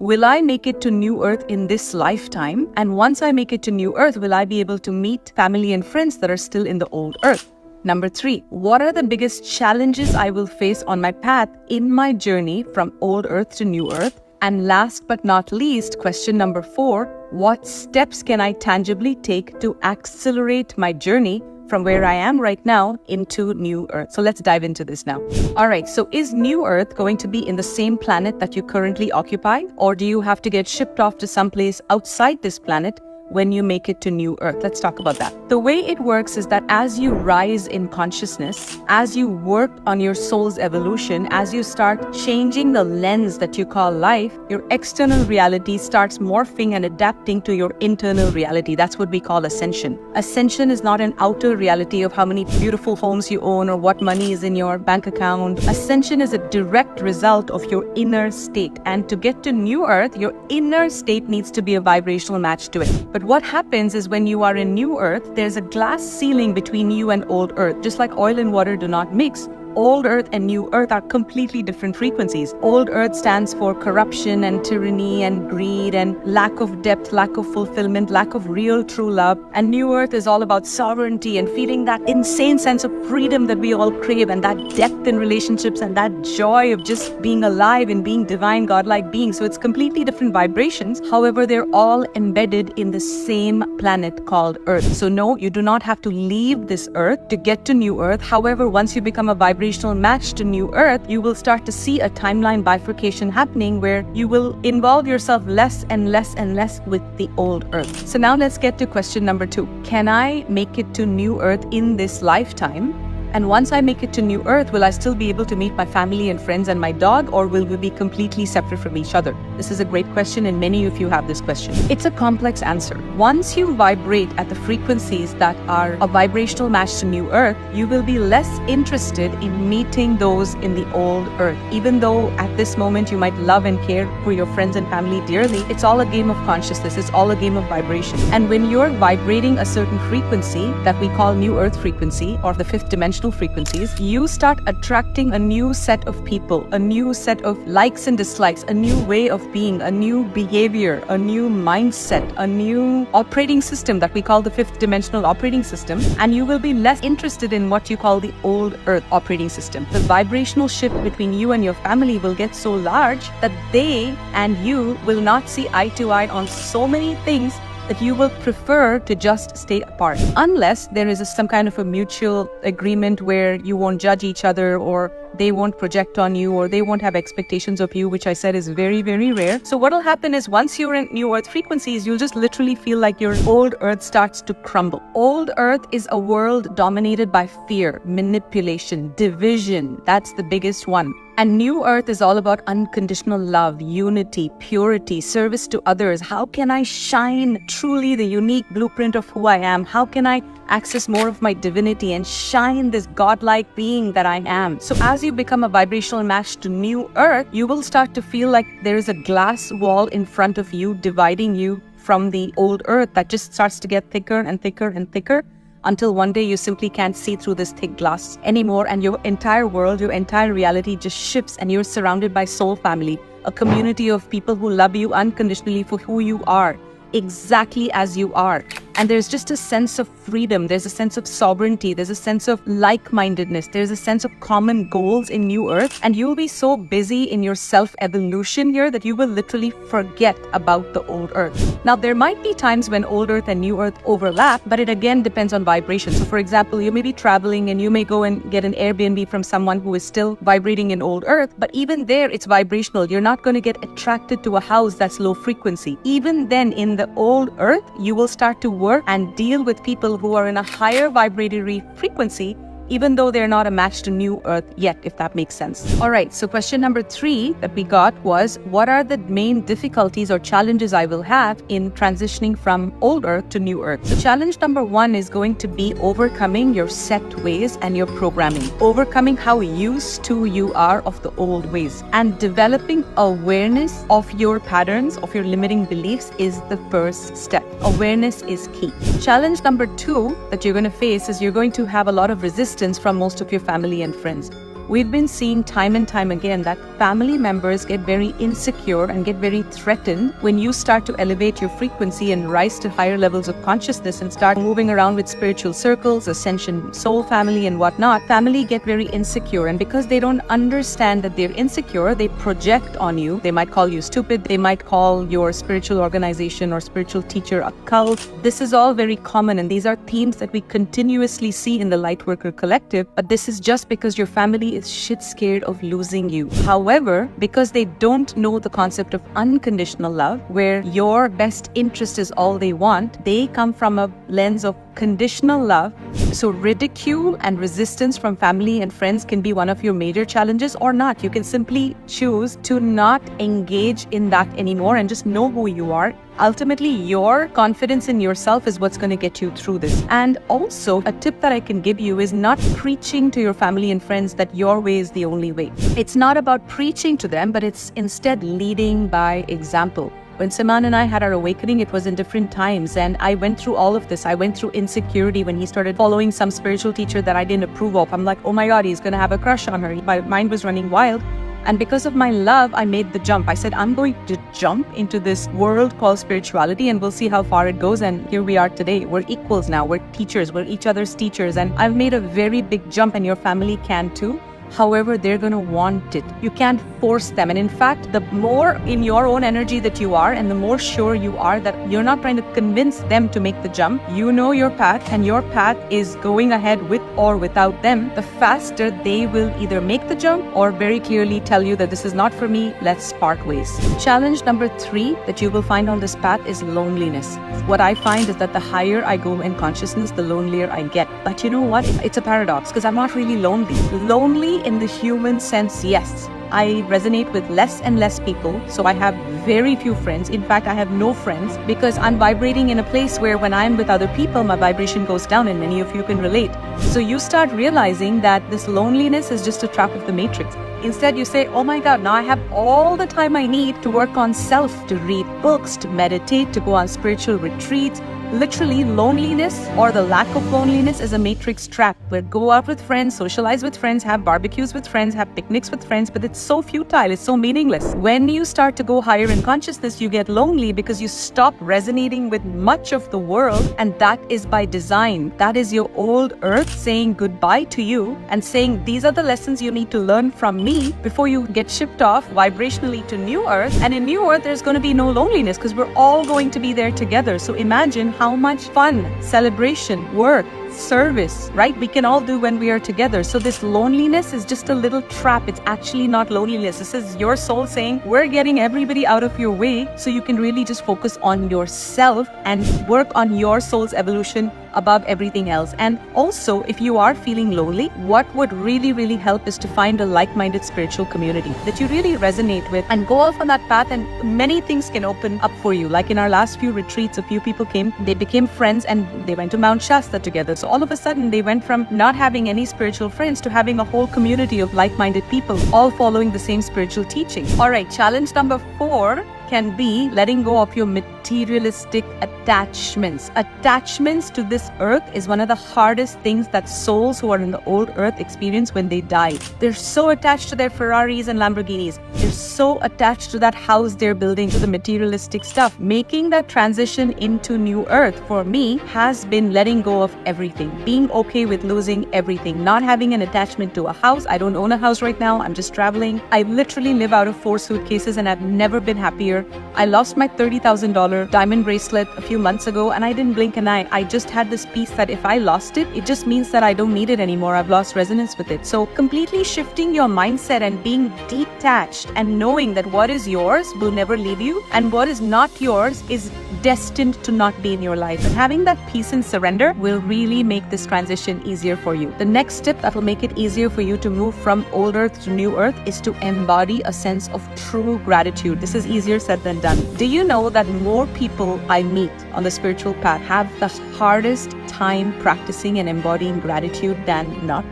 will I make it to new earth in this lifetime? And once I make it to new earth, will I be able to meet family and friends that are still in the old earth? Number 3, what are the biggest challenges I will face on my path in my journey from old earth to new earth? And last but not least, question number 4, what steps can I tangibly take to accelerate my journey from where I am right now into new earth? So let's dive into this now. All right, so is new earth going to be in the same planet that you currently occupy? Or do you have to get shipped off to someplace outside this planet when you make it to new earth? Let's talk about that. The way it works is that as you rise in consciousness, as you work on your soul's evolution, as you start changing the lens that you call life, your external reality starts morphing and adapting to your internal reality. That's what we call ascension. Ascension is not an outer reality of how many beautiful homes you own or what money is in your bank account. Ascension is a direct result of your inner state. And to get to new earth, your inner state needs to be a vibrational match to it. But what happens is when you are in new earth, there's a glass ceiling between you and old earth. Just like oil and water do not mix, old earth and new earth are completely different frequencies. Old earth stands for corruption and tyranny and greed and lack of depth, lack of fulfillment, lack of real true love. And new earth is all about sovereignty and feeling that insane sense of freedom that we all crave, and that depth in relationships and that joy of just being alive and being divine, godlike beings. So it's completely different vibrations. However, they're all embedded in the same planet called earth. So no, you do not have to leave this earth to get to new earth. However, once you become a vibrational match to new earth, you will start to see a timeline bifurcation happening where you will involve yourself less and less and less with the old earth. So now let's get to question number 2. Can I make it to new earth in this lifetime? And once I make it to New Earth, will I still be able to meet my family and friends and my dog, or will we be completely separate from each other? This is a great question, and many of you have this question. It's a complex answer. Once you vibrate at the frequencies that are a vibrational match to New Earth, you will be less interested in meeting those in the old Earth. Even though at this moment you might love and care for your friends and family dearly, it's all a game of consciousness. It's all a game of vibration. And when you're vibrating a certain frequency that we call New Earth frequency, or the fifth dimensional frequencies, you start attracting a new set of people, a new set of likes and dislikes, a new way of being, a new behavior, a new mindset, a new operating system that we call the fifth dimensional operating system. And you will be less interested in what you call the old Earth operating system. The vibrational shift between you and your family will get so large that they and you will not see eye to eye on so many things that you will prefer to just stay apart. Unless there is some kind of a mutual agreement where you won't judge each other, or they won't project on you, or they won't have expectations of you, which I said is very, very rare. So what will happen is once you're in New Earth frequencies, you'll just literally feel like your old Earth starts to crumble. Old Earth is a world dominated by fear, manipulation, division. That's the biggest one. And New Earth is all about unconditional love, unity, purity, service to others. How can I shine truly the unique blueprint of who I am? How can I access more of my divinity and shine this godlike being that I am? So as you become a vibrational match to New Earth, you will start to feel like there is a glass wall in front of you dividing you from the old Earth that just starts to get thicker and thicker and thicker, until one day you simply can't see through this thick glass anymore, and your entire world, your entire reality just shifts, and you're surrounded by soul family, a community of people who love you unconditionally for who you are, exactly as you are. And there's just a sense of freedom, there's a sense of sovereignty, there's a sense of like-mindedness, there's a sense of common goals in New Earth, and you'll be so busy in your self-evolution here that you will literally forget about the old Earth. Now, there might be times when old Earth and New Earth overlap, but it again depends on vibration. So for example, you may be traveling and you may go and get an Airbnb from someone who is still vibrating in old Earth, but even there it's vibrational. You're not going to get attracted to a house that's low frequency. Even then, in the old Earth, you will start to work and deal with people who are in a higher vibratory frequency, even though they're not a match to New Earth yet, if that makes sense. All right, so question number 3 that we got was, what are the main difficulties or challenges I will have in transitioning from old Earth to New Earth? So challenge number 1 is going to be overcoming your set ways and your programming, overcoming how used to you are of the old ways, and developing awareness of your patterns, of your limiting beliefs is the first step. Awareness is key. Challenge number 2 that you're going to face is you're going to have a lot of resistance from most of your family and friends. We've been seeing time and time again that family members get very insecure and get very threatened when you start to elevate your frequency and rise to higher levels of consciousness and start moving around with spiritual circles, ascension, soul family and whatnot. Family get very insecure, and because they don't understand that they're insecure, they project on you. They might call you stupid. They might call your spiritual organization or spiritual teacher a cult. This is all very common, and these are themes that we continuously see in the Lightworker Collective, but this is just because your family is shit scared of losing you. However, because they don't know the concept of unconditional love, where your best interest is all they want, they come from a lens of conditional love. So ridicule and resistance from family and friends can be one of your major challenges, or not. You can simply choose to not engage in that anymore and just know who you are. Ultimately, your confidence in yourself is what's going to get you through this. And also, a tip that I can give you is not preaching to your family and friends that your way is the only way. It's not about preaching to them, but it's instead leading by example. When Saman and I had our awakening, it was in different times, and I went through all of this. I went through insecurity when he started following some spiritual teacher that I didn't approve of. I'm like, oh my God, he's going to have a crush on her. My mind was running wild. And because of my love, I made the jump. I said, I'm going to jump into this world called spirituality, and we'll see how far it goes. And here we are today. We're equals now. We're teachers. We're each other's teachers. And I've made a very big jump, and your family can too. however they're going to want it. You can't force them. And in fact, the more in your own energy that you are, and the more sure you are that you're not trying to convince them to make the jump, you know your path, and your path is going ahead with or without them, the faster they will either make the jump or very clearly tell you that this is not for me, let's part ways. Challenge number 3 that you will find on this path is loneliness. What I find is that the higher I go in consciousness, the lonelier I get. But you know what? It's a paradox, because I'm not really lonely. Lonely in the human sense, yes. I resonate with less and less people, so I have very few friends. In fact, I have no friends because I'm vibrating in a place where when I'm with other people, my vibration goes down, and many of you can relate. So you start realizing that this loneliness is just a trap of the matrix. Instead, you say, oh my God, now I have all the time I need to work on self, to read books, to meditate, to go on spiritual retreats. Literally, loneliness or the lack of loneliness is a matrix trap where go out with friends, socialize with friends, have barbecues with friends, have picnics with friends, but it's so futile, it's so meaningless. When you start to go higher in consciousness, you get lonely because you stop resonating with much of the world, and that is by design. That is your old earth saying goodbye to you and saying these are the lessons you need to learn from me before you get shipped off vibrationally to new earth. And in new earth, there's going to be no loneliness because we're all going to be there together. So imagine how much fun, celebration, work, service, right? We can all do when we are together. So this loneliness is just a little trap. It's actually not loneliness. This is your soul saying, we're getting everybody out of your way so you can really just focus on yourself and work on your soul's evolution above everything else. And also, if you are feeling lonely, what would really, really help is to find a like-minded spiritual community that you really resonate with and go off on that path, and many things can open up for you. Like in our last few retreats, a few people came, they became friends, and they went to Mount Shasta together. So all of a sudden, they went from not having any spiritual friends to having a whole community of like-minded people, all following the same spiritual teaching. All right, challenge number 4 can be letting go of your materialistic attachments. Attachments to this earth is one of the hardest things that souls who are in the old earth experience when they die. They're so attached to their Ferraris and Lamborghinis. They're so attached to that house they're building, to the materialistic stuff. Making that transition into new earth for me has been letting go of everything, being okay with losing everything, not having an attachment to a house. I don't own a house right now. I'm just traveling. I literally live out of 4 suitcases, and I've never been happier. I lost my $30,000 diamond bracelet a few months ago, and I didn't blink an eye. I just had this peace that if I lost it, it just means that I don't need it anymore. I've lost resonance with it. So completely shifting your mindset and being detached and knowing that what is yours will never leave you, and what is not yours is destined to not be in your life. And having that peace and surrender will really make this transition easier for you. The next step that will make it easier for you to move from old earth to new earth is to embody a sense of true gratitude. This is easier said than done. Do you know that more people I meet on the spiritual path have the hardest time practicing and embodying gratitude than not?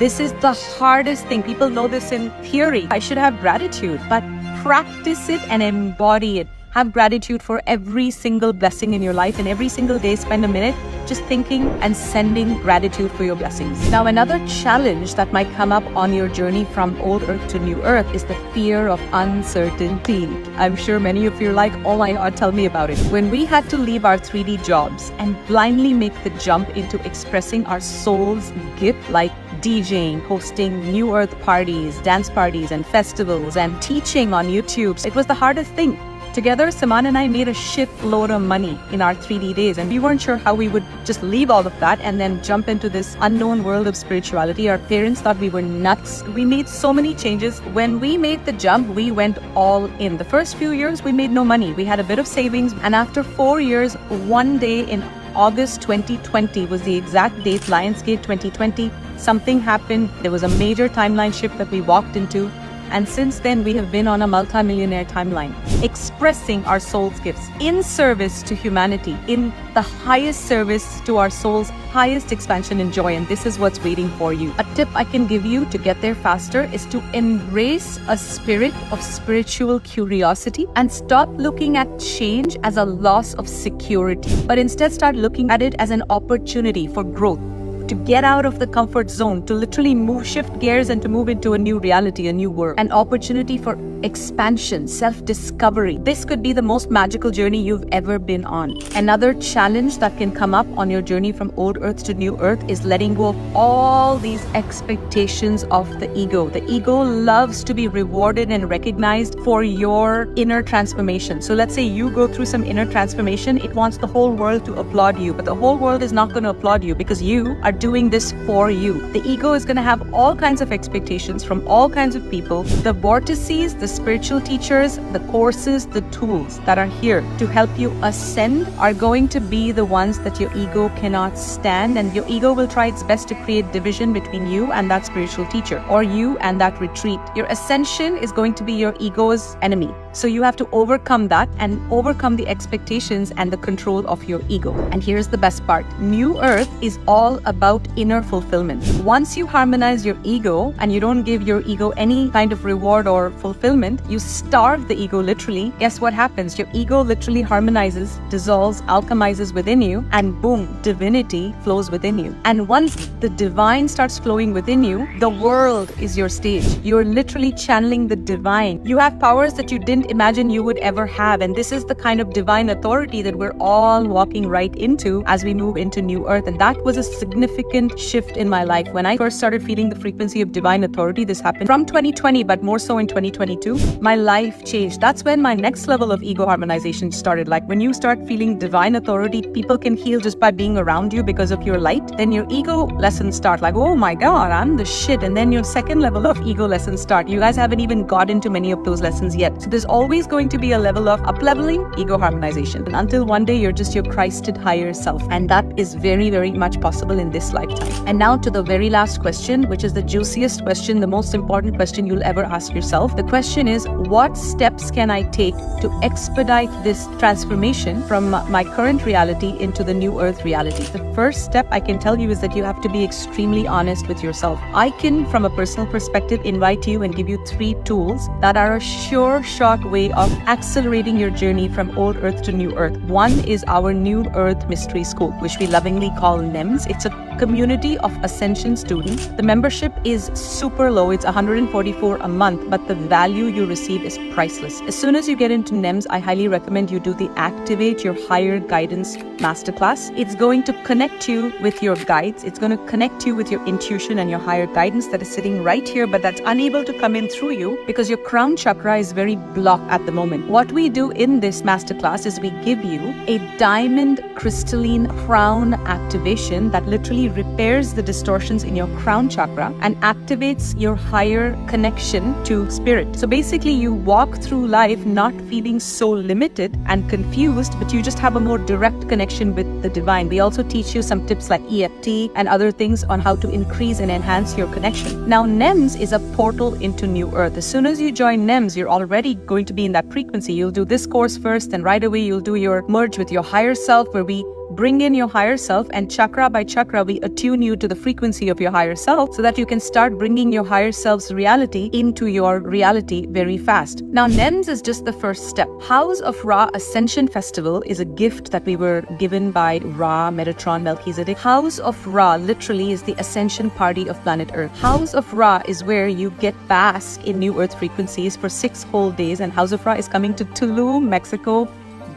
This is the hardest thing. People know this in theory. I should have gratitude, but practice it and embody it. Have gratitude for every single blessing in your life, and every single day spend a minute just thinking and sending gratitude for your blessings. Now, another challenge that might come up on your journey from old earth to new earth is the fear of uncertainty. I'm sure many of you are like, oh my God, tell me about it. When we had to leave our 3D jobs and blindly make the jump into expressing our soul's gift, like DJing, hosting new earth parties, dance parties and festivals, and teaching on YouTube, it was the hardest thing. Together, Saman and I made a shitload of money in our 3D days, and we weren't sure how we would just leave all of that and then jump into this unknown world of spirituality. Our parents thought we were nuts. We made so many changes. When we made the jump, we went all in. The first few years, we made no money. We had a bit of savings, and after 4 years, one day in August 2020 was the exact date, Lionsgate 2020, something happened. There was a major timeline shift that we walked into. And since then, we have been on a multi-millionaire timeline, expressing our soul's gifts in service to humanity, in the highest service to our soul's highest expansion and joy. And this is what's waiting for you. A tip I can give you to get there faster is to embrace a spirit of spiritual curiosity and stop looking at change as a loss of security, but instead start looking at it as an opportunity for growth, to get out of the comfort zone, to literally shift gears and to move into a new reality, a new world. An opportunity for expansion, self-discovery. This could be the most magical journey you've ever been on. Another challenge that can come up on your journey from old earth to new earth is letting go of all these expectations of the ego. The ego loves to be rewarded and recognized for your inner transformation. So let's say you go through some inner transformation, it wants the whole world to applaud you, but the whole world is not going to applaud you because you are doing this for you. The ego is going to have all kinds of expectations from all kinds of people. The vortices, the spiritual teachers, the courses, the tools that are here to help you ascend are going to be the ones that your ego cannot stand, and your ego will try its best to create division between you and that spiritual teacher, or you and that retreat. Your ascension is going to be your ego's enemy. So you have to overcome that and overcome the expectations and the control of your ego. And here's the best part. New Earth is all about inner fulfillment. Once you harmonize your ego and you don't give your ego any kind of reward or fulfillment, you starve the ego literally. Guess what happens? Your ego literally harmonizes, dissolves, alchemizes within you, and boom, divinity flows within you. And once the divine starts flowing within you, the world is your stage. You're literally channeling the divine. You have powers that you didn't imagine you would ever have, and this is the kind of divine authority that we're all walking right into as we move into New Earth. And that was a significant shift in my life. When I first started feeling the frequency of divine authority, this happened from 2020, but more so in 2022, my life changed. That's when my next level of ego harmonization started. Like when you start feeling divine authority, people can heal just by being around you because of your light. Then your ego lessons start, like, oh my God, I'm the shit. And then your second level of ego lessons start. You guys haven't even got into many of those lessons yet. So there's always going to be a level of up-leveling, ego harmonization, and until one day you're just your Christed higher self. And that is very, very much possible in this lifetime. And now to the very last question, which is the juiciest question, the most important question you'll ever ask yourself. The question is, what steps can I take to expedite this transformation from my current reality into the New Earth reality? The first step I can tell you is that you have to be extremely honest with yourself. I can, from a personal perspective, invite you and give you 3 tools that are a sure shot way of accelerating your journey from old earth to new earth. One is our New Earth Mystery School, which we lovingly call NEMS. It's a community of ascension students. The membership is super low. It's $144 a month, but the value you receive is priceless. As soon as you get into NEMS, I highly recommend you do the Activate Your Higher Guidance Masterclass. It's going to connect you with your guides. It's going to connect you with your intuition and your higher guidance that is sitting right here, but that's unable to come in through you because your crown chakra is very blocked at the moment. What we do in this masterclass is we give you a diamond crystalline crown activation that literally repairs the distortions in your crown chakra and activates your higher connection to spirit. So basically you walk through life not feeling so limited and confused, but you just have a more direct connection with the divine. We also teach you some tips like EFT and other things on how to increase and enhance your connection. Now NEMS is a portal into New Earth. As soon as you join NEMS, you're already going to be in that frequency. You'll do this course first, and right away you'll do your merge with your higher self, where we bring in your higher self, and chakra by chakra we attune you to the frequency of your higher self so that you can start bringing your higher self's reality into your reality very fast. Now NEMS is just the first step. House of Ra Ascension Festival is a gift that we were given by Ra, Metatron, Melchizedek. House of Ra literally is the ascension party of planet Earth. House of Ra is where you get bask in New Earth frequencies for 6 whole days, and House of Ra is coming to Tulum, Mexico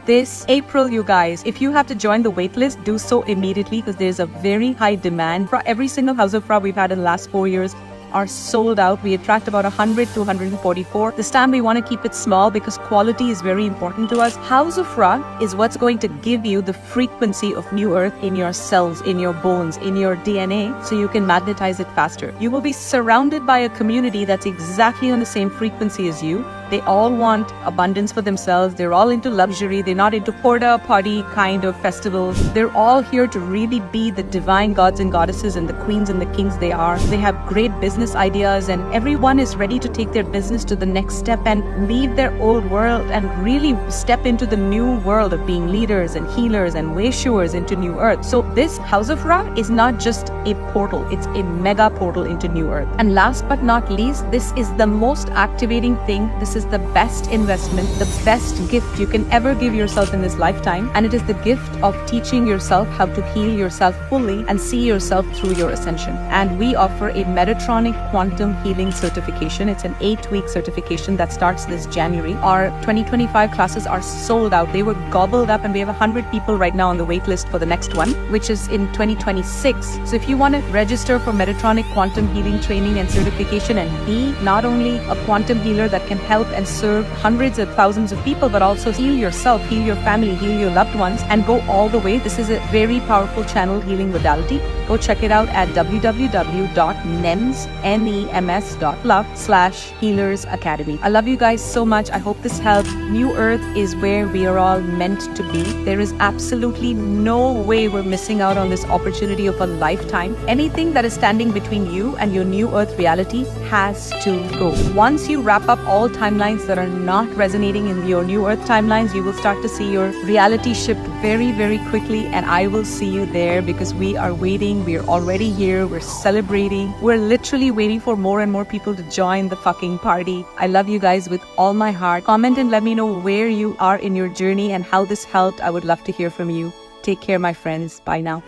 this April, you guys. If you have to join the waitlist, do so immediately because there's a very high demand. For every single House of Ra we've had in the last 4 years are sold out. We attract about 100 to 144. This time we want to keep it small because quality is very important to us. House of Ra is what's going to give you the frequency of New Earth in your cells, in your bones, in your DNA, so you can magnetize it faster. You will be surrounded by a community that's exactly on the same frequency as you. They all want abundance for themselves. They're all into luxury. They're not into porta party kind of festivals. They're all here to really be the divine gods and goddesses and the queens and the kings they are. They have great business ideas, and everyone is ready to take their business to the next step and leave their old world and really step into the new world of being leaders and healers and way showers into New Earth. So this House of Ra is not just a portal, it's a mega portal into New Earth. And last but not least, this is the most activating thing. This is the best investment, the best gift you can ever give yourself in this lifetime. And it is the gift of teaching yourself how to heal yourself fully and see yourself through your ascension. And we offer a Metatronic Quantum Healing Certification. It's an 8-week certification that starts this January. Our 2025 classes are sold out. They were gobbled up, and we have 100 people right now on the wait list for the next one, which is in 2026. So if you want to register for Metatronic Quantum Healing Training and Certification and be not only a quantum healer that can help and serve hundreds of thousands of people, but also heal yourself, heal your family, heal your loved ones, and go all the way. This is a very powerful channel healing modality. Go check it out at www.nems.love/Healers Academy. I love you guys so much. I hope this helped. New Earth is where we are all meant to be. There is absolutely no way we're missing out on this opportunity of a lifetime. Anything that is standing between you and your New Earth reality has to go. Once you wrap up all timelines that are not resonating in your New Earth timelines, you will start to see your reality shift very, very quickly, and I will see you there, because we are waiting. We're already here. We're celebrating. We're literally waiting for more and more people to join the fucking party. I love you guys with all my heart. Comment and let me know where you are in your journey and how this helped. I would love to hear from you. Take care, my friends. Bye now.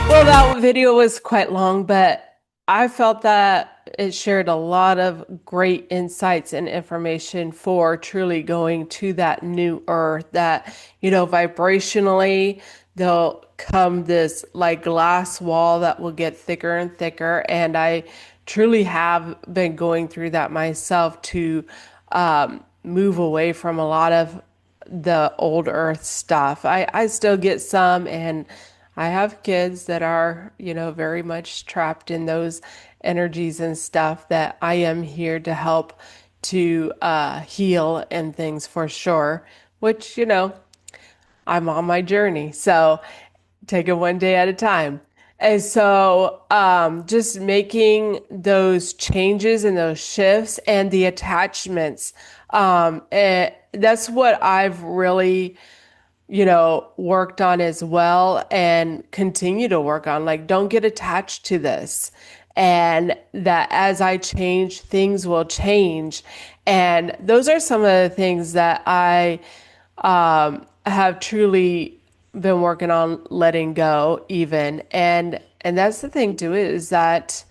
Well, that video was quite long, but I felt that it shared a lot of great insights and information for truly going to that new earth, that, vibrationally, there'll come this like glass wall that will get thicker and thicker. And I truly have been going through that myself to move away from a lot of the old earth stuff. I still get some, and I have kids that are, very much trapped in those energies and stuff that I am here to help to heal and things for sure, which, I'm on my journey. So take it one day at a time. And so just making those changes and those shifts and the attachments, and that's what I've really worked on as well, and continue to work on. Like, don't get attached to this. And that as I change, things will change. And those are some of the things that I have truly been working on letting go even. And that's the thing too, is that,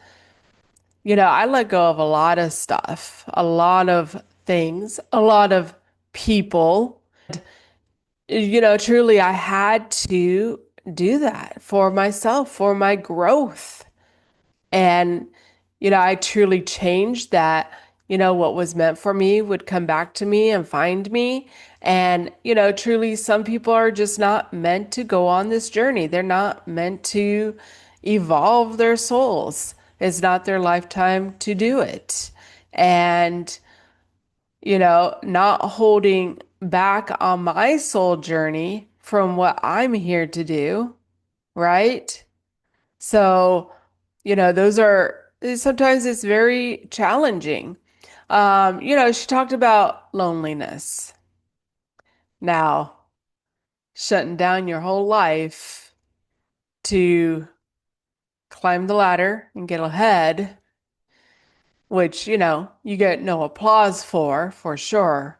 I let go of a lot of stuff, a lot of things, a lot of people. Truly, I had to do that for myself, for my growth. And, I truly changed that, what was meant for me would come back to me and find me. And, truly, some people are just not meant to go on this journey. They're not meant to evolve their souls. It's not their lifetime to do it. And, not holding back on my soul journey from what I'm here to do, right? So, those are, sometimes it's very challenging. She talked about loneliness. Now, shutting down your whole life to climb the ladder and get ahead, which, you get no applause for sure.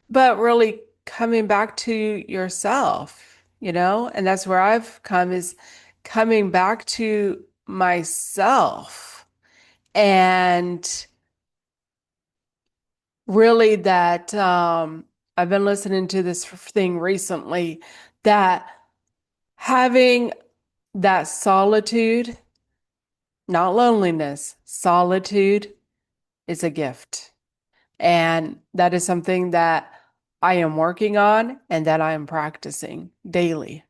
But really coming back to yourself, and that's where I've come, is coming back to myself. And really that I've been listening to this thing recently, that having that solitude, not loneliness, solitude is a gift. And that is something that I am working on and that I am practicing daily,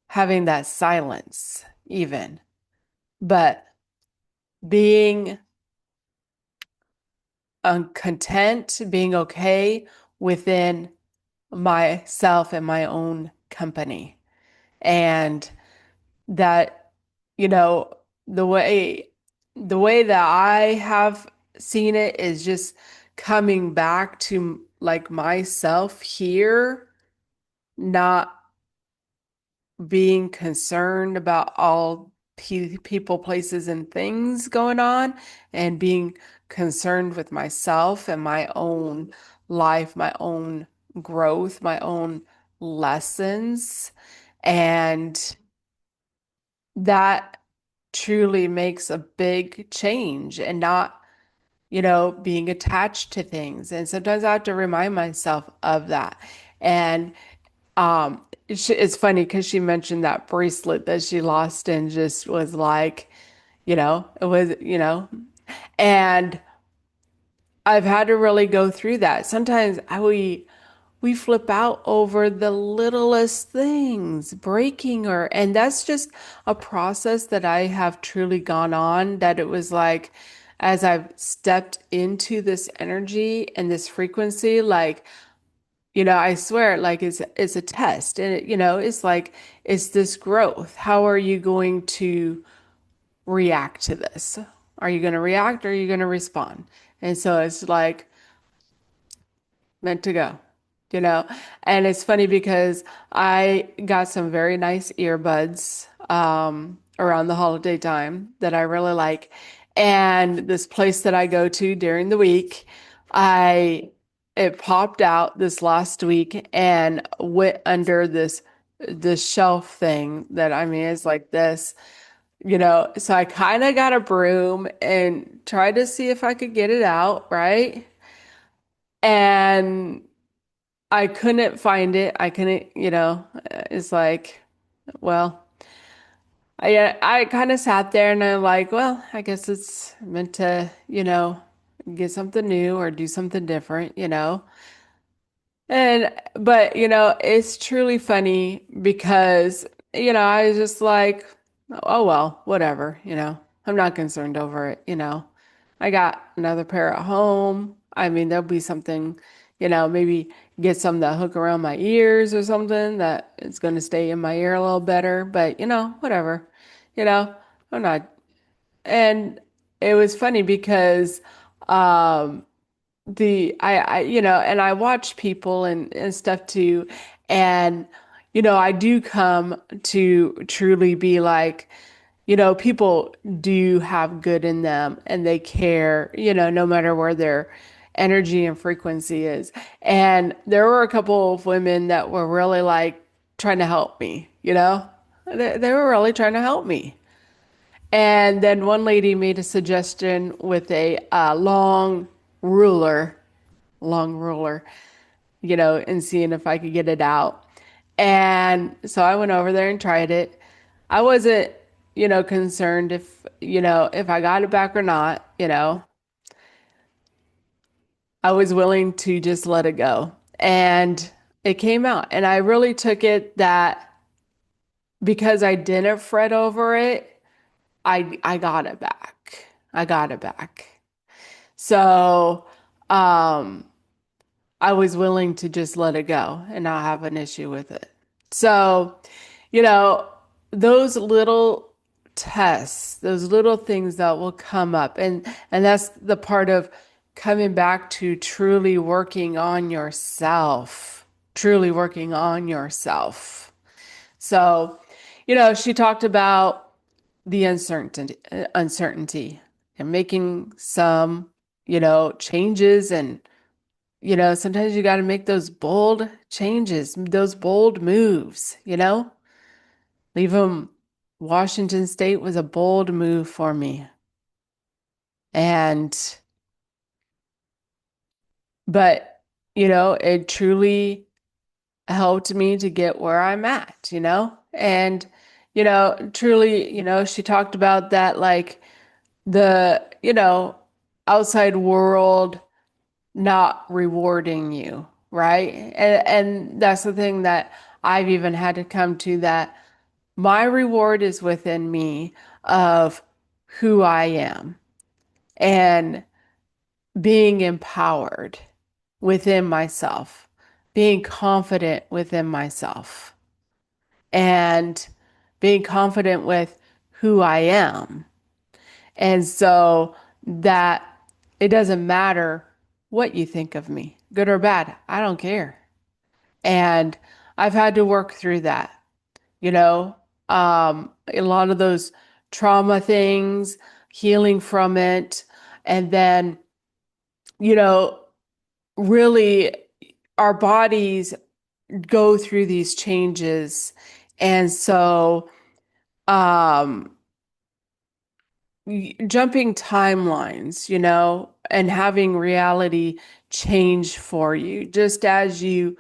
having that silence even, but being content, being okay within myself and my own company. And that, the way that I have seen it is just coming back to like myself here, not being concerned about all people, places, and things going on, and being concerned with myself and my own life, my own growth, my own lessons. And that truly makes a big change, and not, being attached to things. And sometimes I have to remind myself of that. And it's funny because she mentioned that bracelet that she lost, and just was like, it was, and I've had to really go through that. Sometimes we flip out over the littlest things breaking, and that's just a process that I have truly gone on, that it was like, as I've stepped into this energy and this frequency, like, I swear, like, it's a test, and it's like, it's this growth. How are you going to react to this? Are you going to react, or are you going to respond? And so it's like meant to go, you know? And it's funny because I got some very nice earbuds around the holiday time that I really like. And this place that I go to during the week, it popped out this last week and went under this shelf thing that, I mean, it's like this, so I kind of got a broom and tried to see if I could get it out, right? And I couldn't find it. I couldn't, it's like, well, I kind of sat there and I'm like, well, I guess it's meant to, get something new or do something different, but it's truly funny because, I was just like, oh well, whatever, I'm not concerned over it, I got another pair at home. I mean, there'll be something, maybe get some that hook around my ears or something that is going to stay in my ear a little better, but whatever, you know, I'm not. And it was funny because, um, and I watch people and stuff too. And, I do come to truly be like, people do have good in them, and they care, no matter where their energy and frequency is. And there were a couple of women that were really like trying to help me, they were really trying to help me. And then one lady made a suggestion with a ruler, long ruler, and seeing if I could get it out. And so I went over there and tried it. I wasn't, concerned if I got it back or not, I was willing to just let it go. And it came out. And I really took it that because I didn't fret over it, I got it back. I got it back. So, I was willing to just let it go and not have an issue with it. So, you know, those little tests, those little things that will come up, and that's the part of coming back to truly working on yourself, truly working on yourself. So, she talked about the uncertainty and making some, changes, and sometimes you got to make those bold changes, those bold moves, leave them. Washington State was a bold move for me. But, it truly helped me to get where I'm at, and, truly, she talked about that, like the, outside world not rewarding you, right? And that's the thing that I've even had to come to, that my reward is within me, of who I am and being empowered within myself, being confident within myself, and being confident with who I am. And so that it doesn't matter what you think of me, good or bad, I don't care. And I've had to work through that, a lot of those trauma things, healing from it, and then, you know, really our bodies go through these changes. And so, jumping timelines, you know, and having reality change for you, just as you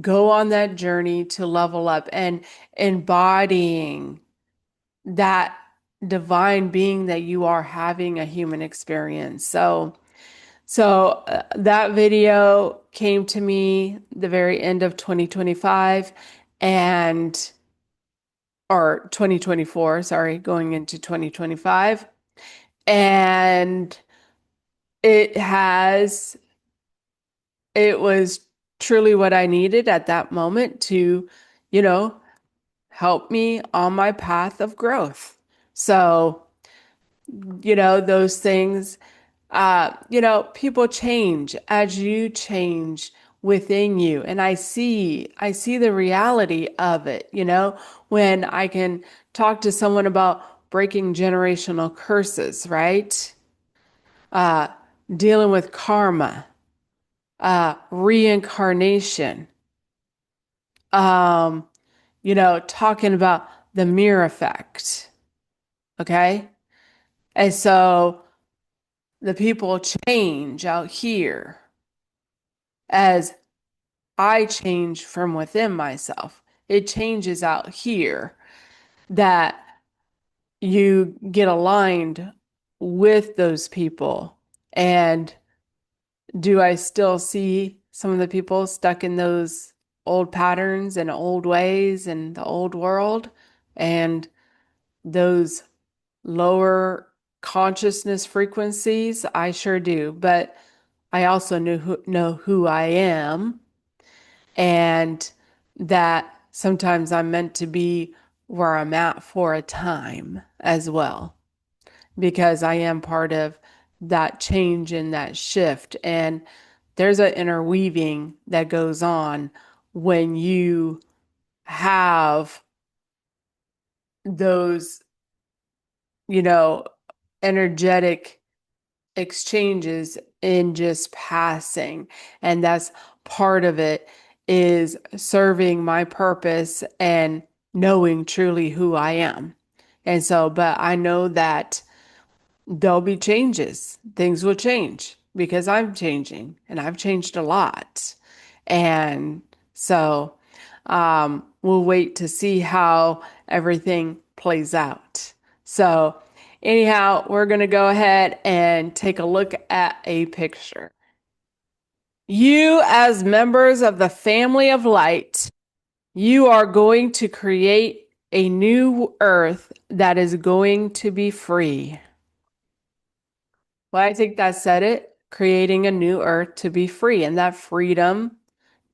go on that journey to level up and embodying that divine being that you are having a human experience. So that video came to me the very end of 2025 or 2024, sorry, going into 2025. And it was truly what I needed at that moment to, you know, help me on my path of growth. So, you know, those things, you know, people change as you change within you. And I see the reality of it, you know, when I can talk to someone about breaking generational curses, right? Dealing with karma, reincarnation, you know, talking about the mirror effect. Okay. And so the people change out here as I change from within myself. It changes out here that you get aligned with those people. And do I still see some of the people stuck in those old patterns and old ways and the old world and those lower consciousness frequencies? I sure do. But I also know who I am, and that sometimes I'm meant to be where I'm at for a time as well, because I am part of that change and that shift. And there's an interweaving that goes on when you have those, you know, energetic exchanges in just passing. And that's part of it, is serving my purpose and knowing truly who I am. And so, but I know that there'll be changes. Things will change because I'm changing, and I've changed a lot. And so, we'll wait to see how everything plays out. So, anyhow, we're going to go ahead and take a look at a picture. You, as members of the family of light, you are going to create a new earth that is going to be free. Well, I think that said it, creating a new earth to be free. And that freedom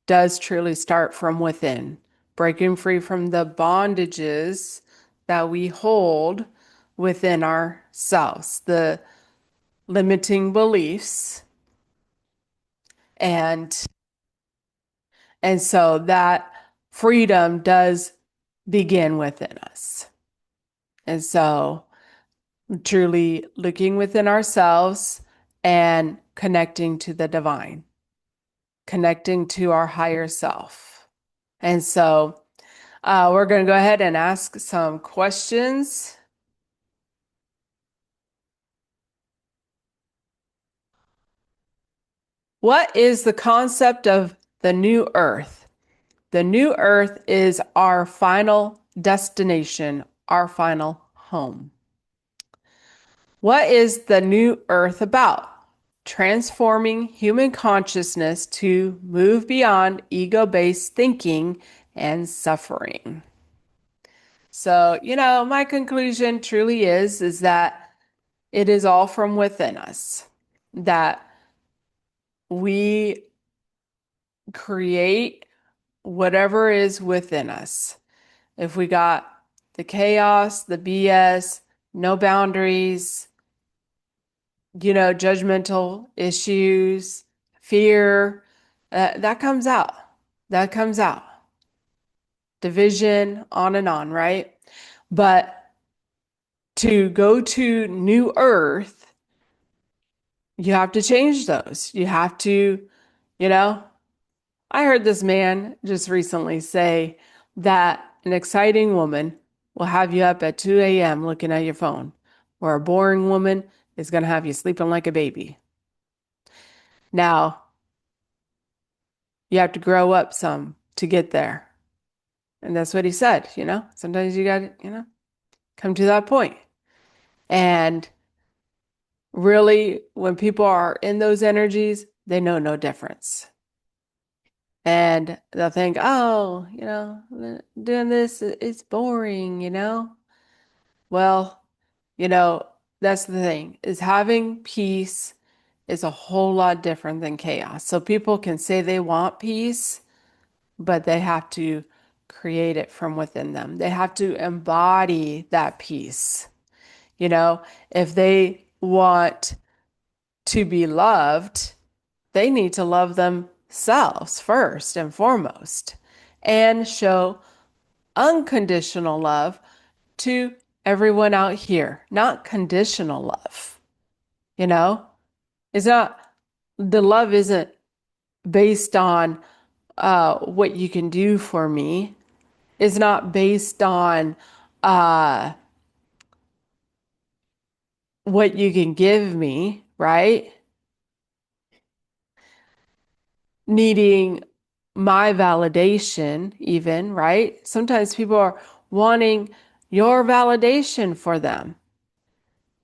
does truly start from within, breaking free from the bondages that we hold within ourselves, the limiting beliefs. And so that freedom does begin within us. And so truly looking within ourselves and connecting to the divine, connecting to our higher self. And so we're going to go ahead and ask some questions. What is the concept of the new earth? The new earth is our final destination, our final home. What is the new earth about? Transforming human consciousness to move beyond ego-based thinking and suffering. So, you know, my conclusion truly is that it is all from within us, that we create whatever is within us. If we got the chaos, the BS, no boundaries, you know, judgmental issues, fear, that comes out. That comes out. Division, on and on, right? But to go to New Earth, you have to change those. You have to, I heard this man just recently say that an exciting woman will have you up at 2 a.m. looking at your phone, where a boring woman is going to have you sleeping like a baby. Now, you have to grow up some to get there. And that's what he said, Sometimes you got to, come to that point. And really, when people are in those energies, they know no difference. And they'll think, oh, doing this, it's boring, Well, that's the thing, is having peace is a whole lot different than chaos. So people can say they want peace, but they have to create it from within them. They have to embody that peace. If they want to be loved, they need to love themselves first and foremost and show unconditional love to everyone out here, not conditional love. It's not, the love isn't based on what you can do for me. It's not based on what you can give me, right? Needing my validation, even, right? Sometimes people are wanting your validation for them.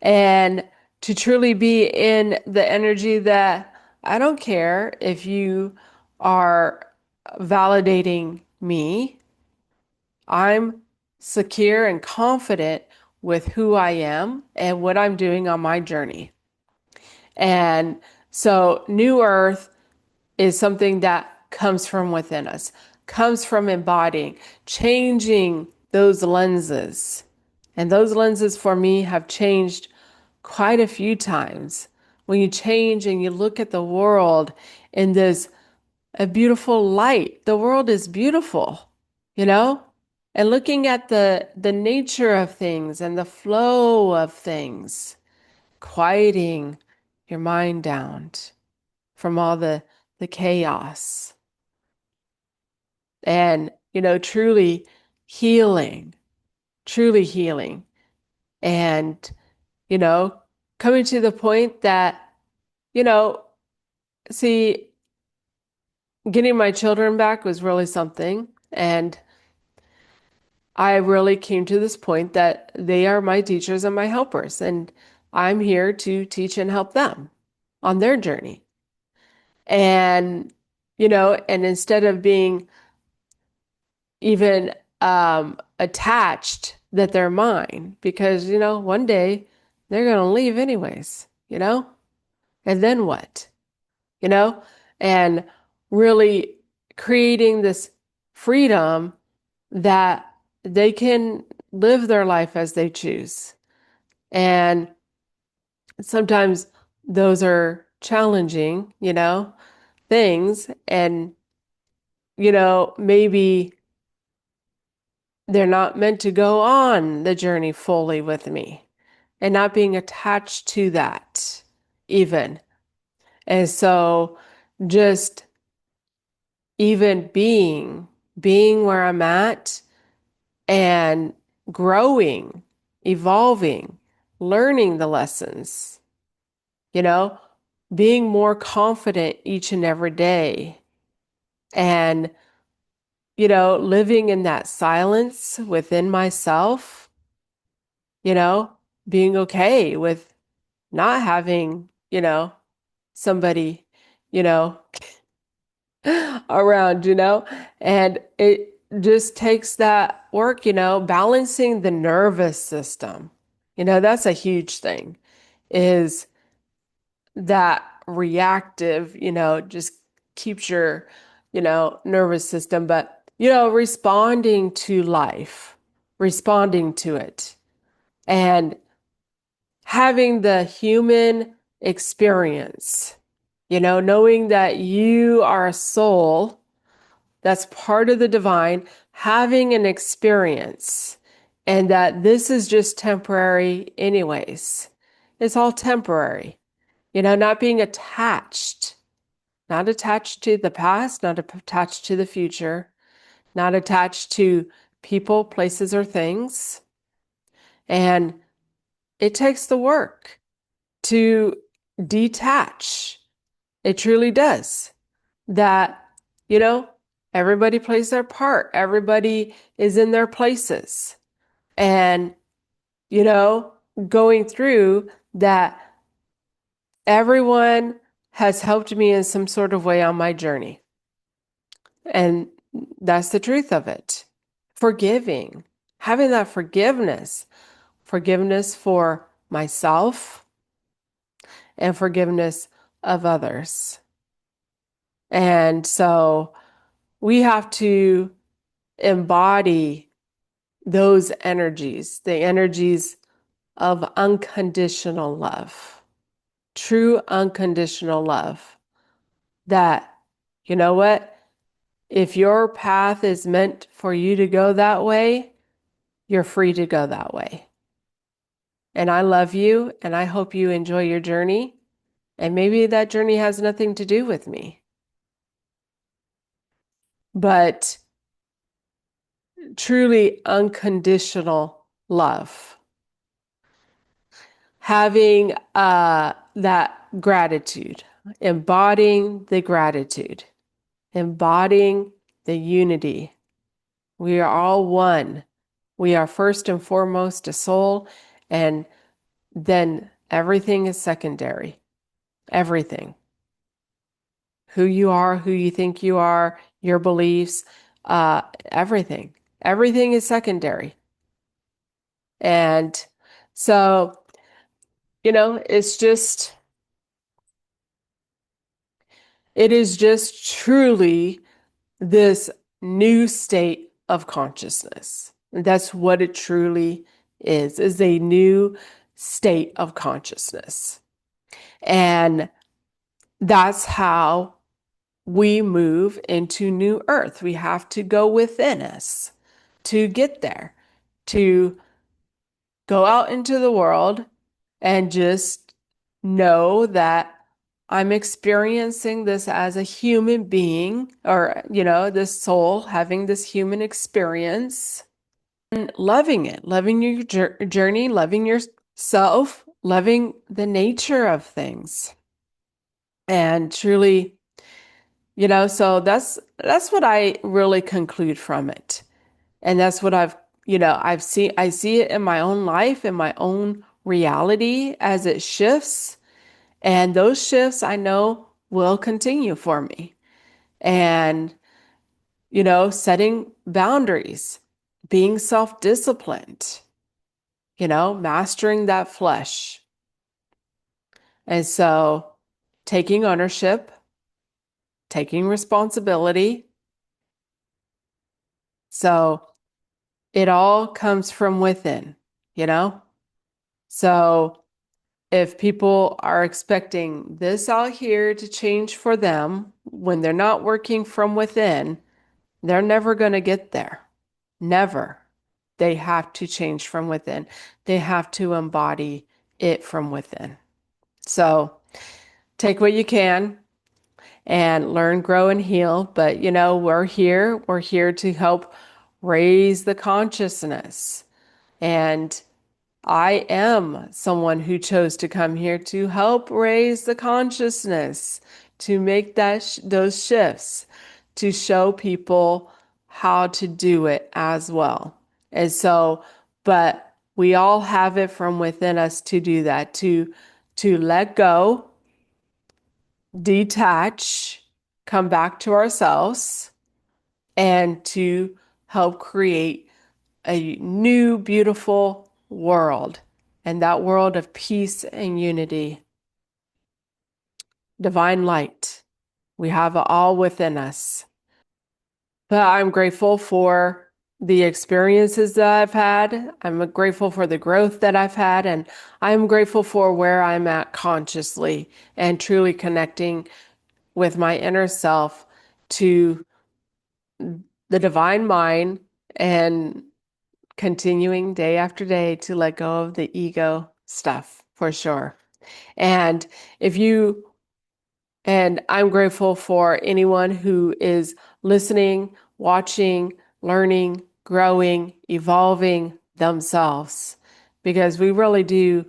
And to truly be in the energy that I don't care if you are validating me, I'm secure and confident with who I am and what I'm doing on my journey. And so New Earth is something that comes from within us, comes from embodying, changing those lenses. And those lenses for me have changed quite a few times. When you change and you look at the world in a beautiful light, the world is beautiful, And looking at the nature of things and the flow of things, quieting your mind down from all the chaos. And, truly healing. And, coming to the point that, see, getting my children back was really something. And I really came to this point that they are my teachers and my helpers. And I'm here to teach and help them on their journey. And, and instead of being even attached that they're mine, because, one day they're going to leave anyways, and then what, and really creating this freedom that they can live their life as they choose. And sometimes those are challenging, things. And, maybe they're not meant to go on the journey fully with me and not being attached to that even. And so just even being where I'm at and growing, evolving, learning the lessons, being more confident each and every day and, living in that silence within myself, being okay with not having, somebody, around, and it just takes that work, balancing the nervous system. That's a huge thing, is that reactive, just keeps your, nervous system, but, responding to life, responding to it, and having the human experience, knowing that you are a soul that's part of the divine, having an experience and that this is just temporary anyways. It's all temporary. Not being attached, not attached to the past, not attached to the future, not attached to people, places, or things. And it takes the work to detach. It truly does. That, everybody plays their part. Everybody is in their places. And, going through that, everyone has helped me in some sort of way on my journey. And that's the truth of it. Forgiving, having that forgiveness for myself and forgiveness of others. And so we have to embody those energies, the energies of unconditional love, true unconditional love. That, you know what? If your path is meant for you to go that way, you're free to go that way. And I love you, and I hope you enjoy your journey. And maybe that journey has nothing to do with me. But truly unconditional love. Having that gratitude, embodying the gratitude, embodying the unity. We are all one. We are first and foremost a soul, and then everything is secondary. Everything. Who you are, who you think you are, your beliefs, everything. Everything is secondary. And so, it is just truly this new state of consciousness. That's what it truly is a new state of consciousness. And that's how we move into new earth. We have to go within us to get there, to go out into the world and just know that I'm experiencing this as a human being, or, this soul having this human experience and loving it, loving your journey, loving yourself, loving the nature of things. And truly, so that's what I really conclude from it. And that's what I see it in my own life, in my own reality as it shifts. And those shifts I know will continue for me. And, setting boundaries, being self-disciplined, mastering that flesh. And so taking ownership, taking responsibility. So it all comes from within, So if people are expecting this out here to change for them when they're not working from within, they're never going to get there. Never. They have to change from within. They have to embody it from within. So take what you can and learn, grow, and heal. But, we're here. We're here to help raise the consciousness. And I am someone who chose to come here to help raise the consciousness, to make those shifts, to show people how to do it as well. And so, but we all have it from within us to do that, to let go, detach, come back to ourselves, and to help create a new, beautiful world, and that world of peace and unity. Divine light. We have it all within us. But I'm grateful for the experiences that I've had. I'm grateful for the growth that I've had, and I'm grateful for where I'm at consciously and truly connecting with my inner self to the divine mind and continuing day after day to let go of the ego stuff for sure. And I'm grateful for anyone who is listening, watching, learning, growing, evolving themselves, because we really do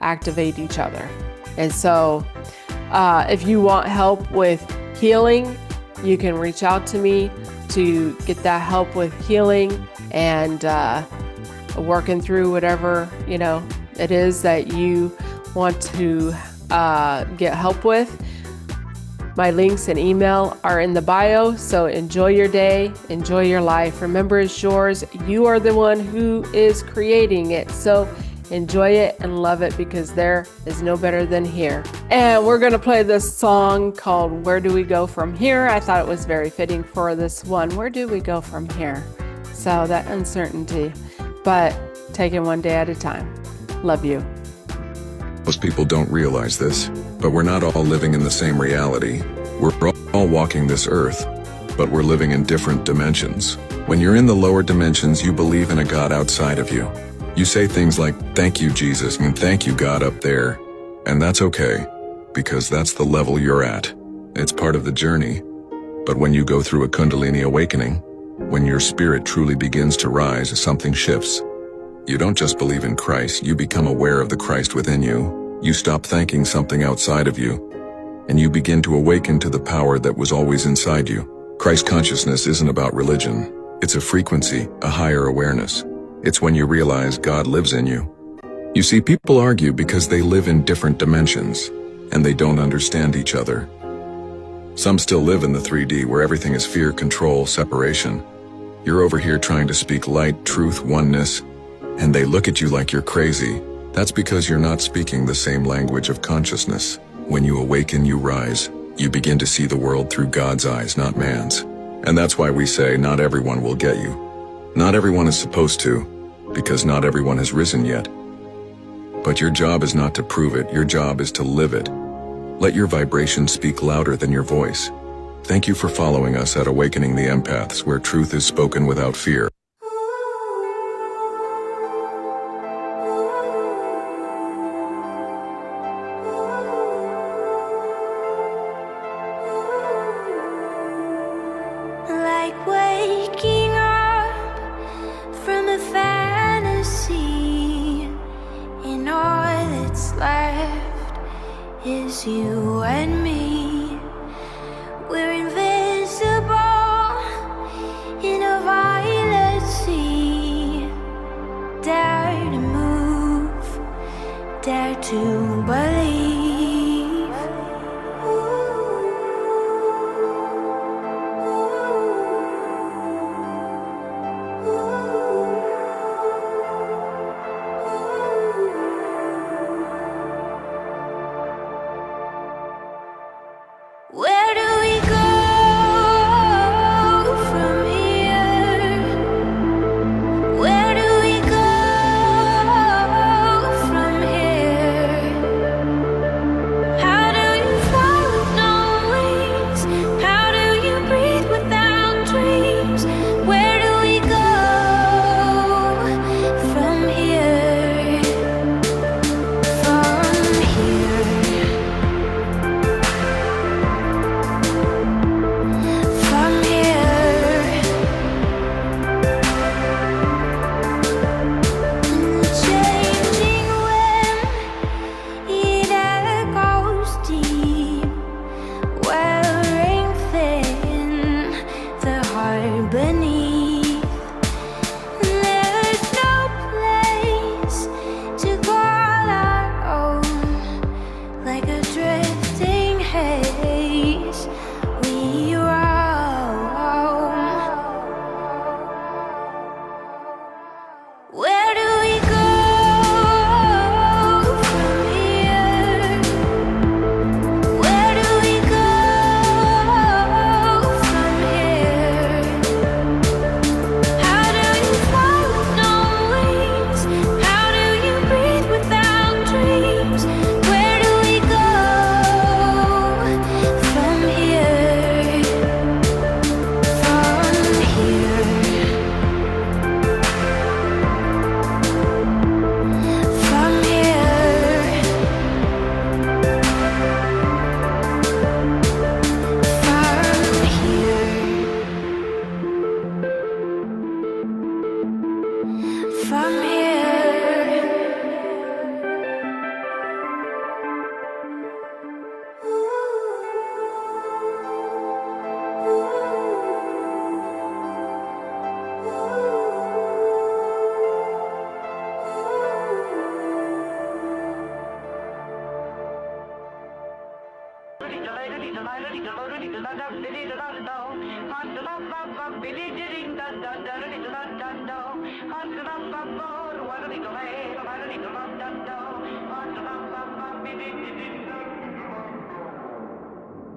activate each other. And so if you want help with healing, you can reach out to me to get that help with healing and working through whatever, it is that you want to get help with. My links and email are in the bio, so enjoy your day, enjoy your life. Remember, it's yours. You are the one who is creating it. So enjoy it and love it, because there is no better than here. And we're going to play this song called Where Do We Go From Here? I thought it was very fitting for this one. Where do we go from here? So that uncertainty, but taking one day at a time. Love you. Most people don't realize this, but we're not all living in the same reality. We're all walking this earth, but we're living in different dimensions. When you're in the lower dimensions, you believe in a God outside of you. You say things like, "Thank you, Jesus," and "Thank you, God," up there. And that's okay, because that's the level you're at. It's part of the journey. But when you go through a Kundalini awakening, when your spirit truly begins to rise, something shifts. You don't just believe in Christ, you become aware of the Christ within you. You stop thanking something outside of you, and you begin to awaken to the power that was always inside you. Christ consciousness isn't about religion. It's a frequency, a higher awareness. It's when you realize God lives in you. You see, people argue because they live in different dimensions, and they don't understand each other. Some still live in the 3D where everything is fear, control, separation. You're over here trying to speak light, truth, oneness, and they look at you like you're crazy. That's because you're not speaking the same language of consciousness. When you awaken, you rise. You begin to see the world through God's eyes, not man's. And that's why we say not everyone will get you. Not everyone is supposed to, because not everyone has risen yet. But your job is not to prove it, your job is to live it. Let your vibration speak louder than your voice. Thank you for following us at Awakening the Empaths, where truth is spoken without fear. Like waking up from a fantasy, and all that's left is you and me. We're invisible in a violet sea. Dare to move, dare to believe. Where do we go from here? Where do we go from here? How do you fly with no wings? How do you breathe without dreams? Where do we go from here? From here. From here, changing wind, it echoes deep, wearing thin, the heart beneath. There's no place to call our own, like a drifting haze. We roam. Where do we go from here? Where do we go from here? How do you fly with no wings? How do you breathe without dreams? Where do we go from here?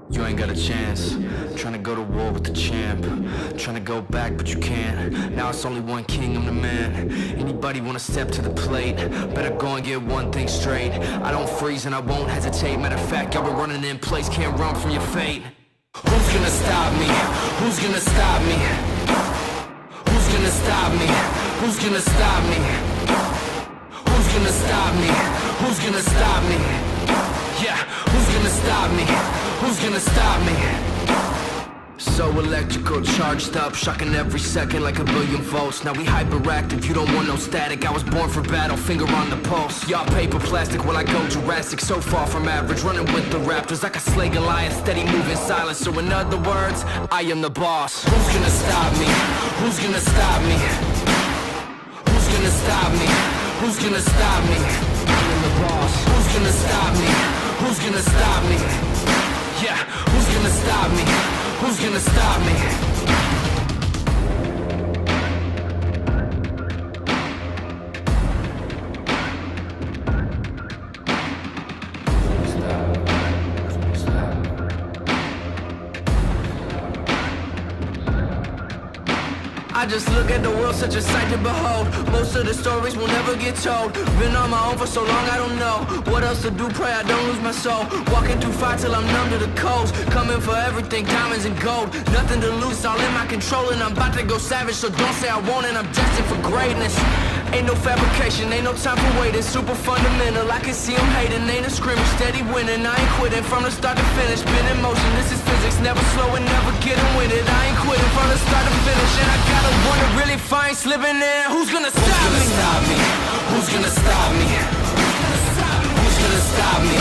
You ain't got a chance. Trying to go to war with the champ. Trying to go back, but you can't. Now it's only one king, I'm the man. Anybody wanna step to the plate? Better go and get one thing straight. I don't freeze and I won't hesitate. Matter of fact, y'all been running in place, can't run from your fate. Who's gonna stop me? Who's gonna stop me? Who's gonna stop me? Who's gonna stop me? Who's gonna stop me? Who's gonna stop me? Yeah, who's gonna stop me? Who's gonna stop me? So electrical, charged up, shocking every second like a billion volts. Now we hyperactive, you don't want no static. I was born for battle, finger on the pulse. Y'all paper plastic while I go Jurassic. So far from average, running with the raptors like a slay Goliath, steady moving silence. So in other words, I am the boss. Who's gonna stop me? Who's gonna stop me? Who's gonna stop me? Who's gonna stop me? I am the boss. Who's gonna stop me? Who's gonna stop me? Yeah, who's gonna stop me? Who's gonna stop me? I just look at the world, such a sight to behold. Most of the stories will never get told. Been on my own for so long, I don't know what else to do, pray I don't lose my soul. Walking through fire till I'm numb to the coals. Coming for everything, diamonds and gold. Nothing to lose, all in my control. And I'm about to go savage, so don't say I won't. And I'm destined for greatness. Ain't no fabrication, ain't no time for waiting. Super fundamental, I can see them hating. Ain't a scrimmage, steady winning. I ain't quitting from the start to finish. Been in motion, this is physics. Never slowing, never getting winded. I ain't quitting from the start to finish. And I gotta wonder really fine slipping in. Who's gonna stop me? Who's gonna stop me? Who's gonna stop me? Who's gonna stop me?